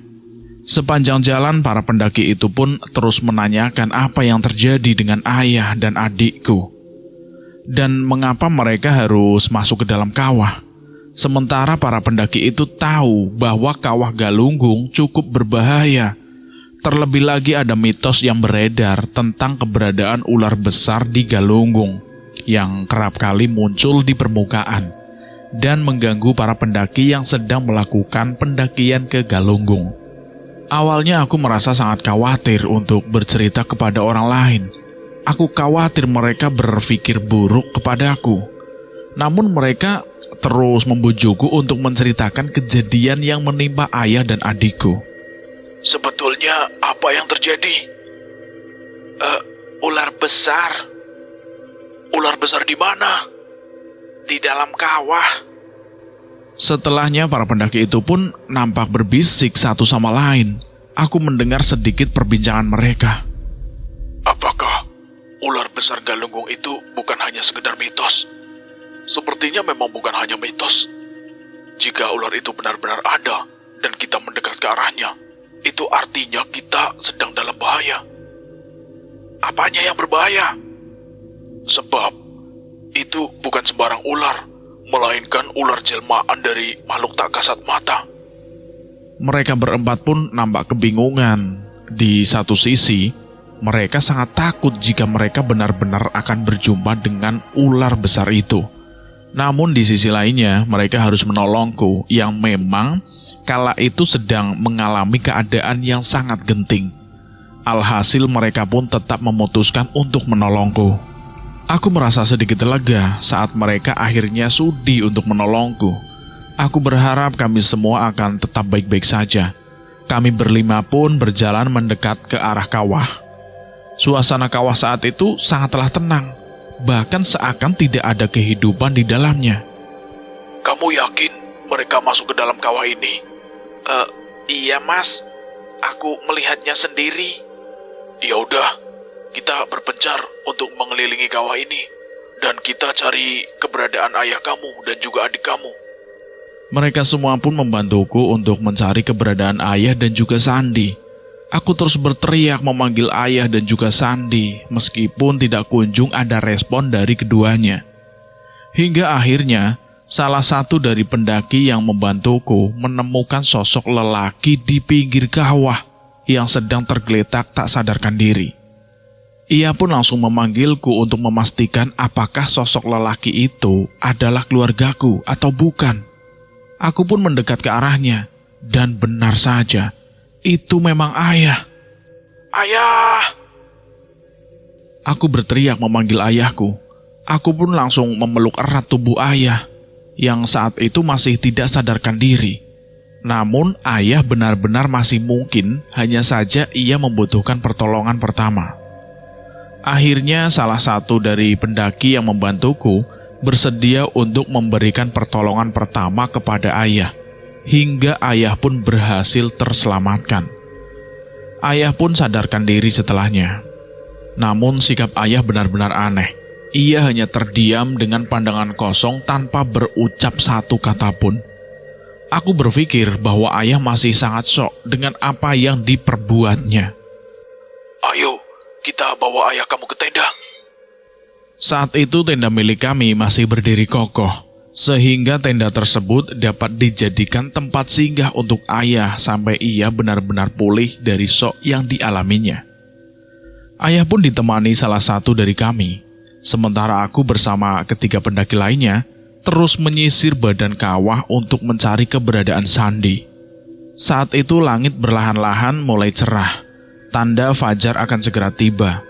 Sepanjang jalan para pendaki itu pun terus menanyakan apa yang terjadi dengan ayah dan adikku. Dan mengapa mereka harus masuk ke dalam kawah. Sementara para pendaki itu tahu bahwa kawah Galunggung cukup berbahaya. Terlebih lagi ada mitos yang beredar tentang keberadaan ular besar di Galunggung yang kerap kali muncul di permukaan dan mengganggu para pendaki yang sedang melakukan pendakian ke Galunggung. Awalnya aku merasa sangat khawatir untuk bercerita kepada orang lain. Aku khawatir mereka berpikir buruk kepadaku. Namun mereka terus membujukku untuk menceritakan kejadian yang menimpa ayah dan adikku. Sebetulnya apa yang terjadi? Ular besar. Ular besar di mana? Di dalam kawah. Setelahnya para pendaki itu pun nampak berbisik satu sama lain. Aku mendengar sedikit perbincangan mereka. Apakah ular besar Galunggung itu bukan hanya sekedar mitos? Sepertinya memang bukan hanya mitos. Jika ular itu benar-benar ada dan kita mendekat ke arahnya, itu artinya kita sedang dalam bahaya. Apanya yang berbahaya? Sebab itu bukan sembarang ular, melainkan ular jelmaan dari makhluk tak kasat mata. Mereka berempat pun nampak kebingungan. Di satu sisi, mereka sangat takut jika mereka benar-benar akan berjumpa dengan ular besar itu. Namun di sisi lainnya, mereka harus menolongku yang memang kala itu sedang mengalami keadaan yang sangat genting. Alhasil mereka pun tetap memutuskan untuk menolongku. Aku merasa sedikit lega saat mereka akhirnya sudi untuk menolongku. Aku berharap kami semua akan tetap baik-baik saja. Kami berlima pun berjalan mendekat ke arah kawah. Suasana kawah saat itu sangatlah tenang, bahkan seakan tidak ada kehidupan di dalamnya. Kamu yakin mereka masuk ke dalam kawah ini? Iya mas, aku melihatnya sendiri. Ya udah, kita berpencar untuk mengelilingi kawah ini, dan kita cari keberadaan ayah kamu dan juga adik kamu. Mereka semua pun membantuku untuk mencari keberadaan ayah dan juga Sandi. Aku terus berteriak memanggil ayah dan juga Sandi, meskipun tidak kunjung ada respon dari keduanya. Hingga akhirnya, salah satu dari pendaki yang membantuku menemukan sosok lelaki di pinggir kawah yang sedang tergeletak tak sadarkan diri. Ia pun langsung memanggilku untuk memastikan apakah sosok lelaki itu adalah keluargaku atau bukan. Aku pun mendekat ke arahnya, dan benar saja, itu memang ayah. Ayah! Aku berteriak memanggil ayahku. Aku pun langsung memeluk erat tubuh ayah, yang saat itu masih tidak sadarkan diri. Namun ayah benar-benar masih mungkin, hanya saja ia membutuhkan pertolongan pertama. Akhirnya salah satu dari pendaki yang membantuku bersedia untuk memberikan pertolongan pertama kepada ayah, hingga ayah pun berhasil terselamatkan. Ayah pun sadarkan diri setelahnya. Namun sikap ayah benar-benar aneh. Ia hanya terdiam dengan pandangan kosong tanpa berucap satu kata pun. Aku berpikir bahwa ayah masih sangat syok dengan apa yang diperbuatnya. Ayo, kita bawa ayah kamu ke tenda. Saat itu tenda milik kami masih berdiri kokoh, sehingga tenda tersebut dapat dijadikan tempat singgah untuk ayah sampai ia benar-benar pulih dari syok yang dialaminya. Ayah pun ditemani salah satu dari kami, sementara aku bersama ketiga pendaki lainnya terus menyisir badan kawah untuk mencari keberadaan Sandi. Saat itu langit berlahan-lahan mulai cerah, tanda fajar akan segera tiba.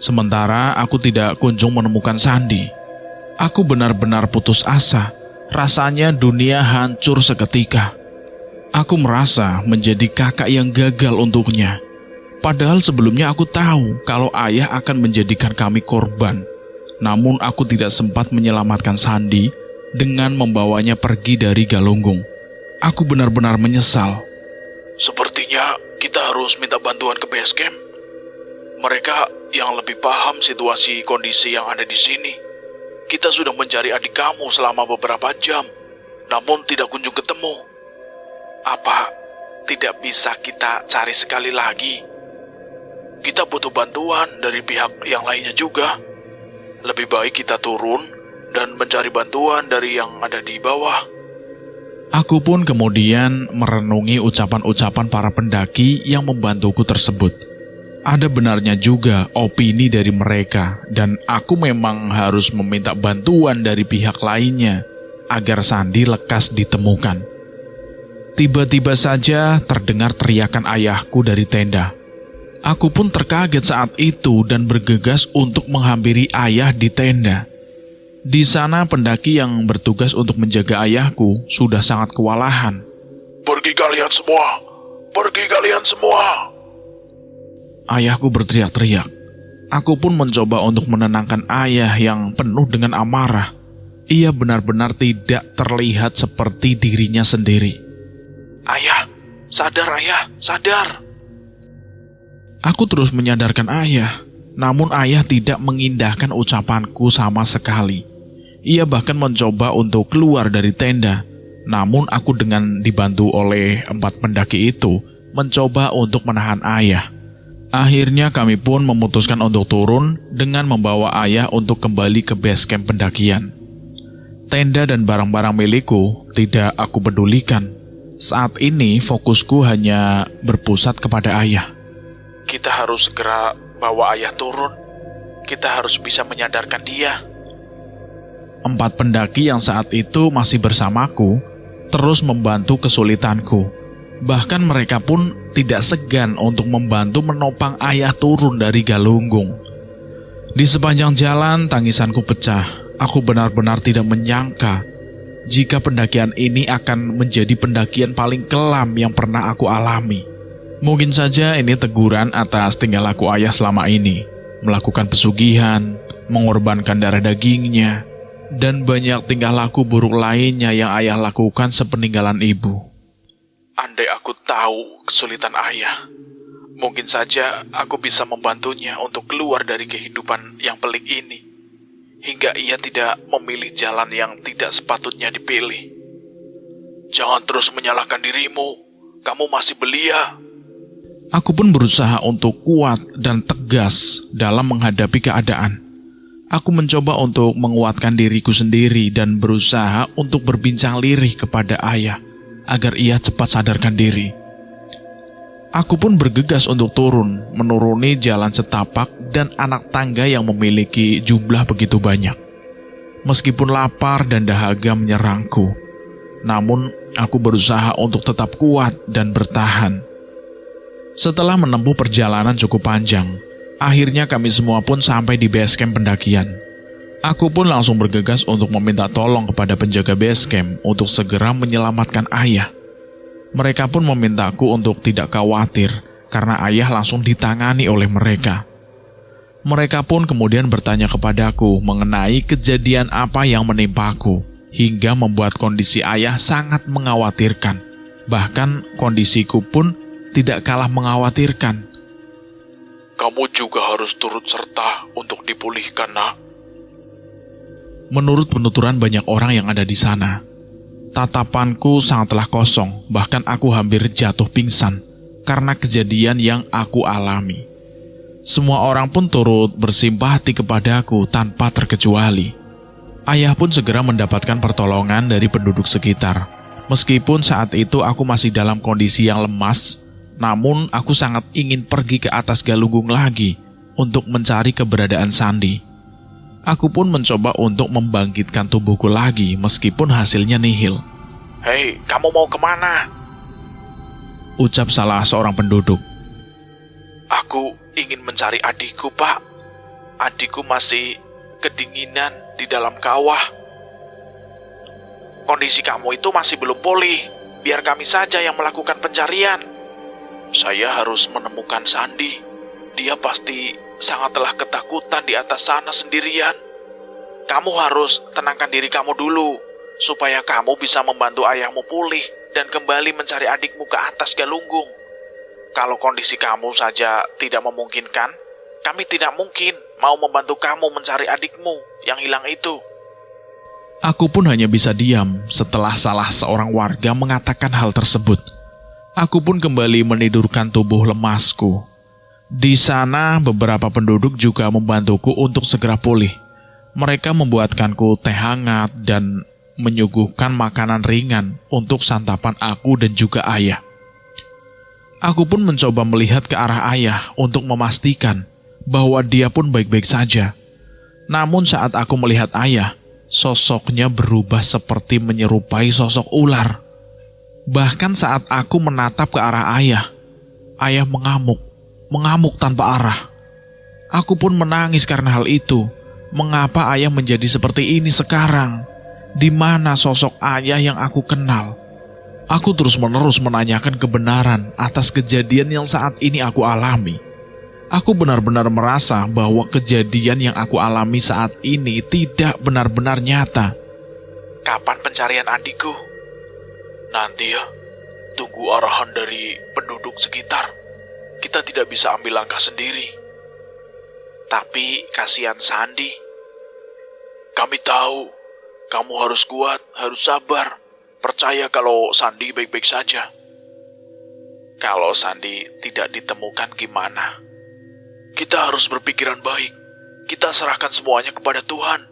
Sementara aku tidak kunjung menemukan Sandi. Aku benar-benar putus asa, rasanya dunia hancur seketika. Aku merasa menjadi kakak yang gagal untuknya. Padahal sebelumnya aku tahu kalau ayah akan menjadikan kami korban. Namun aku tidak sempat menyelamatkan Sandi dengan membawanya pergi dari Galunggung. Aku benar-benar menyesal. Sepertinya kita harus minta bantuan ke base camp. Mereka yang lebih paham situasi kondisi yang ada di sini. Kita sudah mencari adik kamu selama beberapa jam, namun tidak kunjung ketemu. Apa tidak bisa kita cari sekali lagi? Kita butuh bantuan dari pihak yang lainnya juga. Lebih baik kita turun dan mencari bantuan dari yang ada di bawah. Aku pun kemudian merenungi ucapan-ucapan para pendaki yang membantuku tersebut. Ada benarnya juga opini dari mereka, dan aku memang harus meminta bantuan dari pihak lainnya agar Sandi lekas ditemukan. Tiba-tiba saja terdengar teriakan ayahku dari tenda. Aku pun terkaget saat itu dan bergegas untuk menghampiri ayah di tenda. Di sana pendaki yang bertugas untuk menjaga ayahku sudah sangat kewalahan. Pergi kalian semua, Pergi kalian semua! Ayahku berteriak-teriak. Aku pun mencoba untuk menenangkan ayah yang penuh dengan amarah. Ia benar-benar tidak terlihat seperti dirinya sendiri. Ayah, sadar ayah, sadar. Aku terus menyadarkan ayah, namun ayah tidak mengindahkan ucapanku sama sekali. Ia bahkan mencoba untuk keluar dari tenda, namun aku dengan dibantu oleh 4 pendaki itu mencoba untuk menahan ayah. Akhirnya kami pun memutuskan untuk turun dengan membawa ayah untuk kembali ke base camp pendakian. Tenda dan barang-barang milikku tidak aku pedulikan. Saat ini fokusku hanya berpusat kepada ayah. Kita harus segera bawa ayah turun. Kita harus bisa menyadarkan dia. 4 pendaki yang saat itu masih bersamaku terus membantu kesulitanku. Bahkan mereka pun tidak segan untuk membantu menopang ayah turun dari galunggung. Di sepanjang jalan tangisanku pecah. Aku benar-benar tidak menyangka jika pendakian ini akan menjadi pendakian paling kelam yang pernah aku alami. Mungkin saja ini teguran atas tingkah laku ayah selama ini, melakukan pesugihan, mengorbankan darah dagingnya, dan banyak tingkah laku buruk lainnya yang ayah lakukan sepeninggalan ibu. Andai aku tahu kesulitan ayah, mungkin saja aku bisa membantunya untuk keluar dari kehidupan yang pelik ini, hingga ia tidak memilih jalan yang tidak sepatutnya dipilih. Jangan terus menyalahkan dirimu, kamu masih belia. Aku pun berusaha untuk kuat dan tegas dalam menghadapi keadaan. Aku mencoba untuk menguatkan diriku sendiri dan berusaha untuk berbincang lirih kepada ayah, agar ia cepat sadarkan diri. Aku pun bergegas untuk menuruni jalan setapak dan anak tangga yang memiliki jumlah begitu banyak. Meskipun lapar dan dahaga menyerangku, namun aku berusaha untuk tetap kuat dan bertahan. Setelah menempuh perjalanan cukup panjang, akhirnya kami semua pun sampai di base camp pendakian. Aku pun langsung bergegas untuk meminta tolong kepada penjaga base camp untuk segera menyelamatkan ayah. Mereka pun memintaku untuk tidak khawatir karena ayah langsung ditangani oleh mereka. Mereka pun kemudian bertanya kepadaku mengenai kejadian apa yang menimpaku, hingga membuat kondisi ayah sangat mengkhawatirkan. Bahkan kondisiku pun tidak kalah mengkhawatirkan. Kamu juga harus turut serta untuk dipulihkan, nak. Menurut penuturan banyak orang yang ada di sana, tatapanku sangatlah kosong, bahkan aku hampir jatuh pingsan karena kejadian yang aku alami. Semua orang pun turut bersimpati kepadaku tanpa terkecuali. Ayah pun segera mendapatkan pertolongan dari penduduk sekitar. Meskipun saat itu aku masih dalam kondisi yang lemas, namun aku sangat ingin pergi ke atas galunggung lagi untuk mencari keberadaan Sandi. Aku pun mencoba untuk membangkitkan tubuhku lagi meskipun hasilnya nihil. Hei, kamu mau kemana? Ucap salah seorang penduduk. Aku ingin mencari adikku, Pak. Adikku masih kedinginan di dalam kawah. Kondisi kamu itu masih belum pulih. Biar kami saja yang melakukan pencarian. Saya harus menemukan Sandi. Dia pasti sangatlah ketakutan di atas sana sendirian. Kamu harus tenangkan diri kamu dulu, supaya kamu bisa membantu ayahmu pulih dan kembali mencari adikmu ke atas galunggung. Kalau kondisi kamu saja tidak memungkinkan, kami tidak mungkin mau membantu kamu mencari adikmu yang hilang itu. Aku pun hanya bisa diam setelah salah seorang warga mengatakan hal tersebut. Aku pun kembali menidurkan tubuh lemasku. Di sana beberapa penduduk juga membantuku untuk segera pulih. Mereka membuatkanku teh hangat dan menyuguhkan makanan ringan untuk santapan aku dan juga ayah. Aku pun mencoba melihat ke arah ayah untuk memastikan bahwa dia pun baik-baik saja. Namun saat aku melihat ayah, sosoknya berubah seperti menyerupai sosok ular. Bahkan saat aku menatap ke arah ayah mengamuk tanpa arah. Aku pun menangis karena hal itu. Mengapa ayah menjadi seperti ini sekarang? Di mana sosok ayah yang aku kenal? Aku terus-menerus menanyakan kebenaran atas kejadian yang saat ini aku alami. Aku benar-benar merasa bahwa kejadian yang aku alami saat ini tidak benar-benar nyata. Kapan pencarian adikku? Nanti ya, tunggu arahan dari penduduk sekitar. Kita tidak bisa ambil langkah sendiri. Tapi kasihan Sandi. Kami tahu, kamu harus kuat, harus sabar. Percaya kalau Sandi baik-baik saja. Kalau Sandi tidak ditemukan gimana? Kita harus berpikiran baik. Kita serahkan semuanya kepada Tuhan.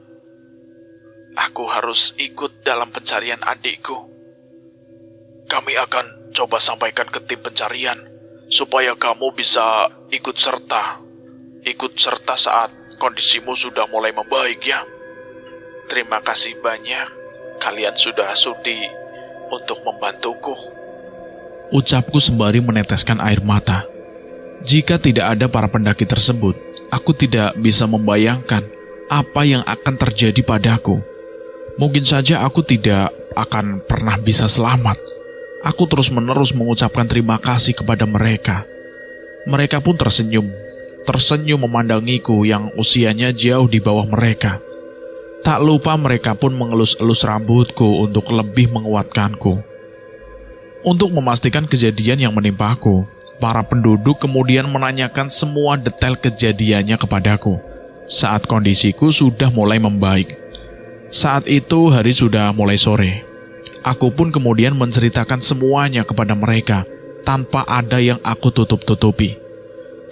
Aku harus ikut dalam pencarian adikku. Kami akan coba sampaikan ke tim pencarian supaya kamu bisa ikut serta. Ikut serta saat kondisimu sudah mulai membaik ya. Terima kasih banyak. Kalian sudah sudi untuk membantuku. Ucapku sembari meneteskan air mata. Jika tidak ada para pendaki tersebut, aku tidak bisa membayangkan apa yang akan terjadi padaku. Mungkin saja aku tidak akan pernah bisa selamat. Aku terus-menerus mengucapkan terima kasih kepada mereka. Mereka pun tersenyum memandangiku yang usianya jauh di bawah mereka. Tak lupa mereka pun mengelus-elus rambutku untuk lebih menguatkanku. Untuk memastikan kejadian yang menimpaku, para penduduk kemudian menanyakan semua detail kejadiannya kepadaku saat kondisiku sudah mulai membaik. Saat itu hari sudah mulai sore. Aku pun kemudian menceritakan semuanya kepada mereka tanpa ada yang aku tutup-tutupi.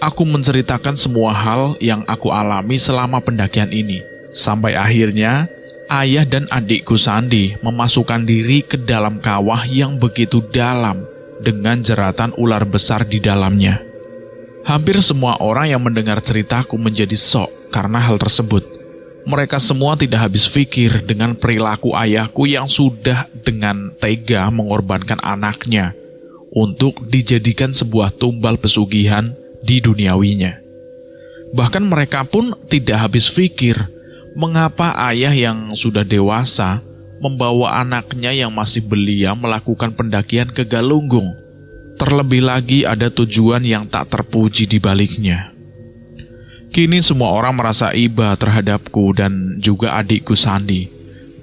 Aku menceritakan semua hal yang aku alami selama pendakian ini. Sampai akhirnya, ayah dan adikku Sandi memasukkan diri ke dalam kawah yang begitu dalam dengan jeratan ular besar di dalamnya. Hampir semua orang yang mendengar ceritaku menjadi syok karena hal tersebut. Mereka semua tidak habis pikir dengan perilaku ayahku yang sudah dengan tega mengorbankan anaknya untuk dijadikan sebuah tumbal pesugihan di duniawinya. Bahkan mereka pun tidak habis pikir mengapa ayah yang sudah dewasa membawa anaknya yang masih belia melakukan pendakian ke Galunggung. Terlebih lagi ada tujuan yang tak terpuji di baliknya. Kini semua orang merasa iba terhadapku dan juga adikku Sandi.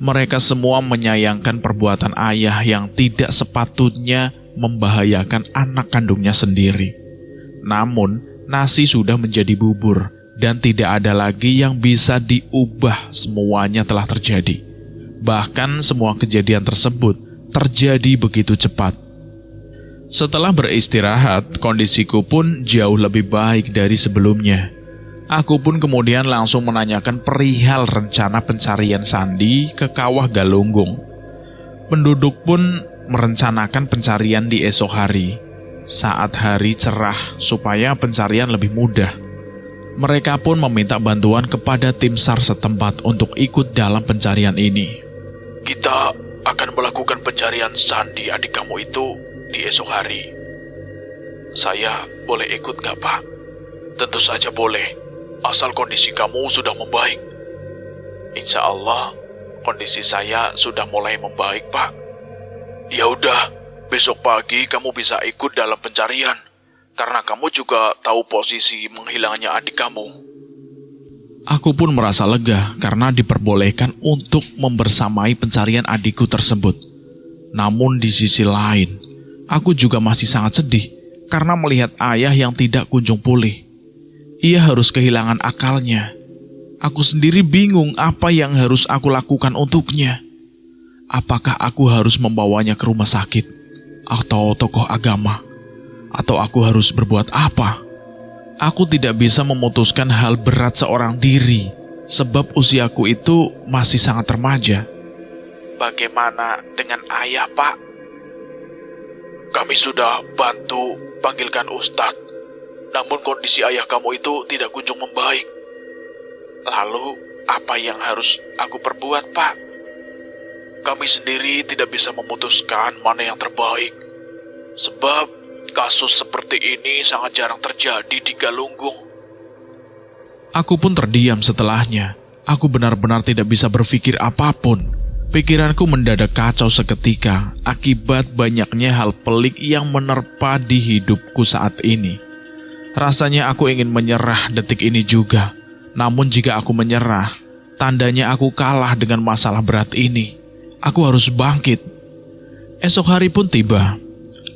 Mereka semua menyayangkan perbuatan ayah yang tidak sepatutnya membahayakan anak kandungnya sendiri. Namun, nasi sudah menjadi bubur dan tidak ada lagi yang bisa diubah, semuanya telah terjadi. Bahkan semua kejadian tersebut terjadi begitu cepat. Setelah beristirahat, kondisiku pun jauh lebih baik dari sebelumnya. Aku pun kemudian langsung menanyakan perihal rencana pencarian Sandi ke kawah Galunggung. Penduduk pun merencanakan pencarian di esok hari, saat hari cerah supaya pencarian lebih mudah. Mereka pun meminta bantuan kepada tim SAR setempat untuk ikut dalam pencarian ini. Kita akan melakukan pencarian Sandi adik kamu itu di esok hari. Saya boleh ikut gak, Pak? Tentu saja boleh, asal kondisi kamu sudah membaik. Insya Allah, kondisi saya sudah mulai membaik, Pak. Ya udah, besok pagi kamu bisa ikut dalam pencarian, karena kamu juga tahu posisi menghilangnya adik kamu. Aku pun merasa lega karena diperbolehkan untuk membersamai pencarian adikku tersebut. Namun di sisi lain, aku juga masih sangat sedih karena melihat ayah yang tidak kunjung pulih. Ia harus kehilangan akalnya. Aku sendiri bingung apa yang harus aku lakukan untuknya. Apakah aku harus membawanya ke rumah sakit atau tokoh agama? Atau aku harus berbuat apa? Aku tidak bisa memutuskan hal berat seorang diri, sebab usiaku itu masih sangat remaja. Bagaimana dengan ayah, Pak? Kami sudah bantu panggilkan Ustadz, namun kondisi ayah kamu itu tidak kunjung membaik. Lalu, apa yang harus aku perbuat, Pak? Kami sendiri tidak bisa memutuskan mana yang terbaik, sebab kasus seperti ini sangat jarang terjadi di Galunggung. Aku pun terdiam setelahnya. Aku benar-benar tidak bisa berpikir apapun. Pikiranku mendadak kacau seketika akibat banyaknya hal pelik yang menerpa di hidupku saat ini. Rasanya aku ingin menyerah detik ini juga. Namun jika aku menyerah, tandanya aku kalah dengan masalah berat ini. Aku harus bangkit. Esok hari pun tiba.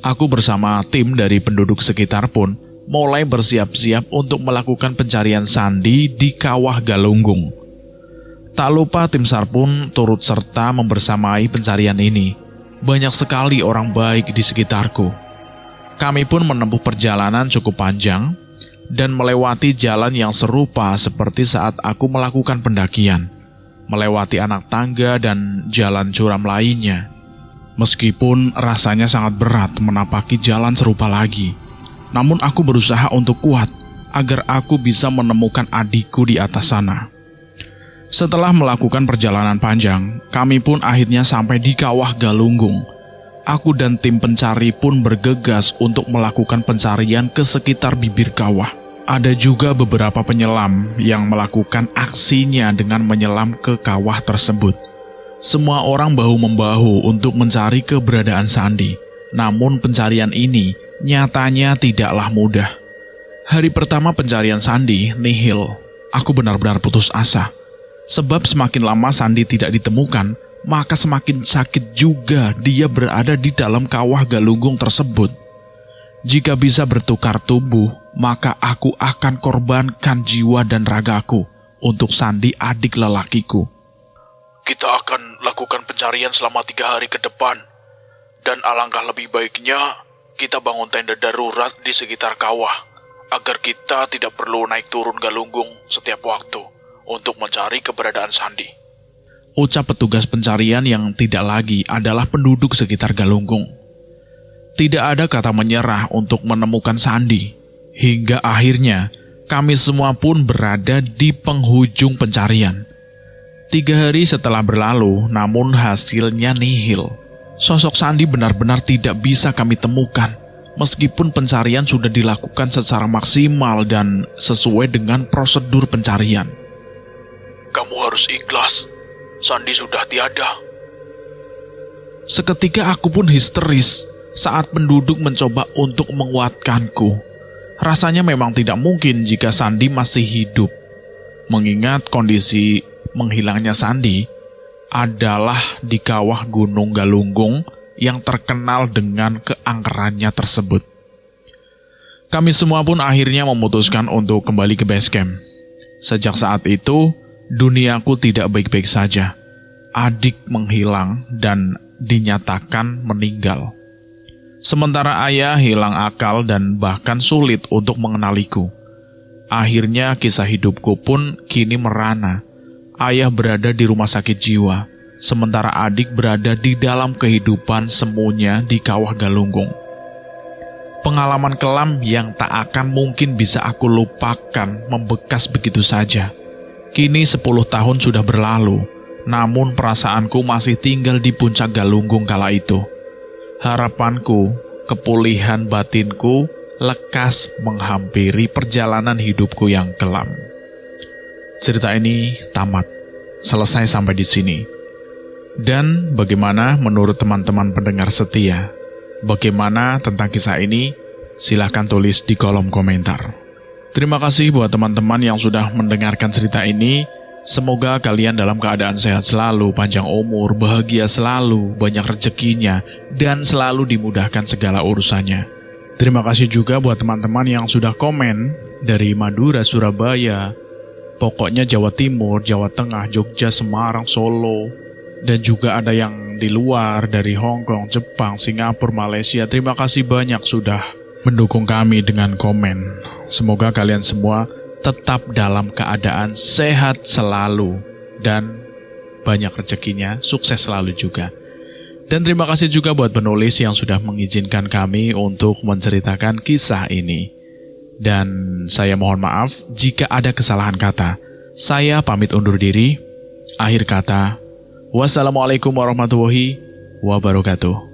Aku bersama tim dari penduduk sekitar pun mulai bersiap-siap untuk melakukan pencarian Sandi di Kawah Galunggung. Tak lupa tim SAR pun turut serta membersamai pencarian ini. Banyak sekali orang baik di sekitarku. Kami pun menempuh perjalanan cukup panjang dan melewati jalan yang serupa seperti saat aku melakukan pendakian, melewati anak tangga dan jalan curam lainnya. Meskipun rasanya sangat berat menapaki jalan serupa lagi, namun aku berusaha untuk kuat agar aku bisa menemukan adikku di atas sana. Setelah melakukan perjalanan panjang, kami pun akhirnya sampai di Kawah Galunggung. Aku dan tim pencari pun bergegas untuk melakukan pencarian ke sekitar bibir kawah. Ada juga beberapa penyelam yang melakukan aksinya dengan menyelam ke kawah tersebut. Semua orang bahu-membahu untuk mencari keberadaan Sandi. Namun pencarian ini nyatanya tidaklah mudah. Hari pertama pencarian Sandi nihil. Aku benar-benar putus asa. Sebab semakin lama Sandi tidak ditemukan, maka semakin sakit juga dia berada di dalam Kawah Galunggung tersebut. Jika bisa bertukar tubuh, maka aku akan korbankan jiwa dan ragaku untuk Sandi, adik lelakiku. Kita akan lakukan pencarian selama 3 hari ke depan. Dan alangkah lebih baiknya, kita bangun tenda darurat di sekitar kawah, agar kita tidak perlu naik turun Galunggung setiap waktu untuk mencari keberadaan Sandi. Ucap petugas pencarian yang tidak lagi adalah penduduk sekitar Galunggung. Tidak ada kata menyerah untuk menemukan Sandi. Hingga akhirnya kami semua pun berada di penghujung pencarian. 3 hari setelah berlalu, namun hasilnya nihil. Sosok Sandi benar-benar tidak bisa kami temukan, meskipun pencarian sudah dilakukan secara maksimal dan sesuai dengan prosedur pencarian. Kamu harus ikhlas, Sandi sudah tiada. Seketika aku pun histeris saat penduduk mencoba untuk menguatkanku. Rasanya memang tidak mungkin jika Sandi masih hidup, mengingat kondisi menghilangnya Sandi adalah di kawah Gunung Galunggung yang terkenal dengan keangkerannya tersebut. Kami semua pun akhirnya memutuskan untuk kembali ke base camp. Sejak saat itu, duniaku tidak baik-baik saja. Adik menghilang dan dinyatakan meninggal. Sementara ayah hilang akal dan bahkan sulit untuk mengenaliku. Akhirnya kisah hidupku pun kini merana. Ayah berada di rumah sakit jiwa, sementara adik berada di dalam kehidupan semuanya di Kawah Galunggung. Pengalaman kelam yang tak akan mungkin bisa aku lupakan membekas begitu saja. Kini 10 tahun sudah berlalu, namun perasaanku masih tinggal di puncak Galunggung kala itu. Harapanku, kepulihan batinku, lekas menghampiri perjalanan hidupku yang kelam. Cerita ini tamat, selesai sampai di sini. Dan bagaimana menurut teman-teman pendengar setia? Bagaimana tentang kisah ini? Silahkan tulis di kolom komentar. Terima kasih buat teman-teman yang sudah mendengarkan cerita ini. Semoga kalian dalam keadaan sehat selalu, panjang umur, bahagia selalu, banyak rezekinya, dan selalu dimudahkan segala urusannya. Terima kasih juga buat teman-teman yang sudah komen dari Madura, Surabaya, pokoknya Jawa Timur, Jawa Tengah, Jogja, Semarang, Solo, dan juga ada yang di luar dari Hong Kong, Jepang, Singapura, Malaysia. Terima kasih banyak sudah mendukung kami dengan komen. Semoga kalian semua tetap dalam keadaan sehat selalu dan banyak rezekinya, sukses selalu juga. Dan terima kasih juga buat penulis yang sudah mengizinkan kami untuk menceritakan kisah ini. Dan saya mohon maaf jika ada kesalahan kata. Saya pamit undur diri. Akhir kata, wassalamualaikum warahmatullahi wabarakatuh.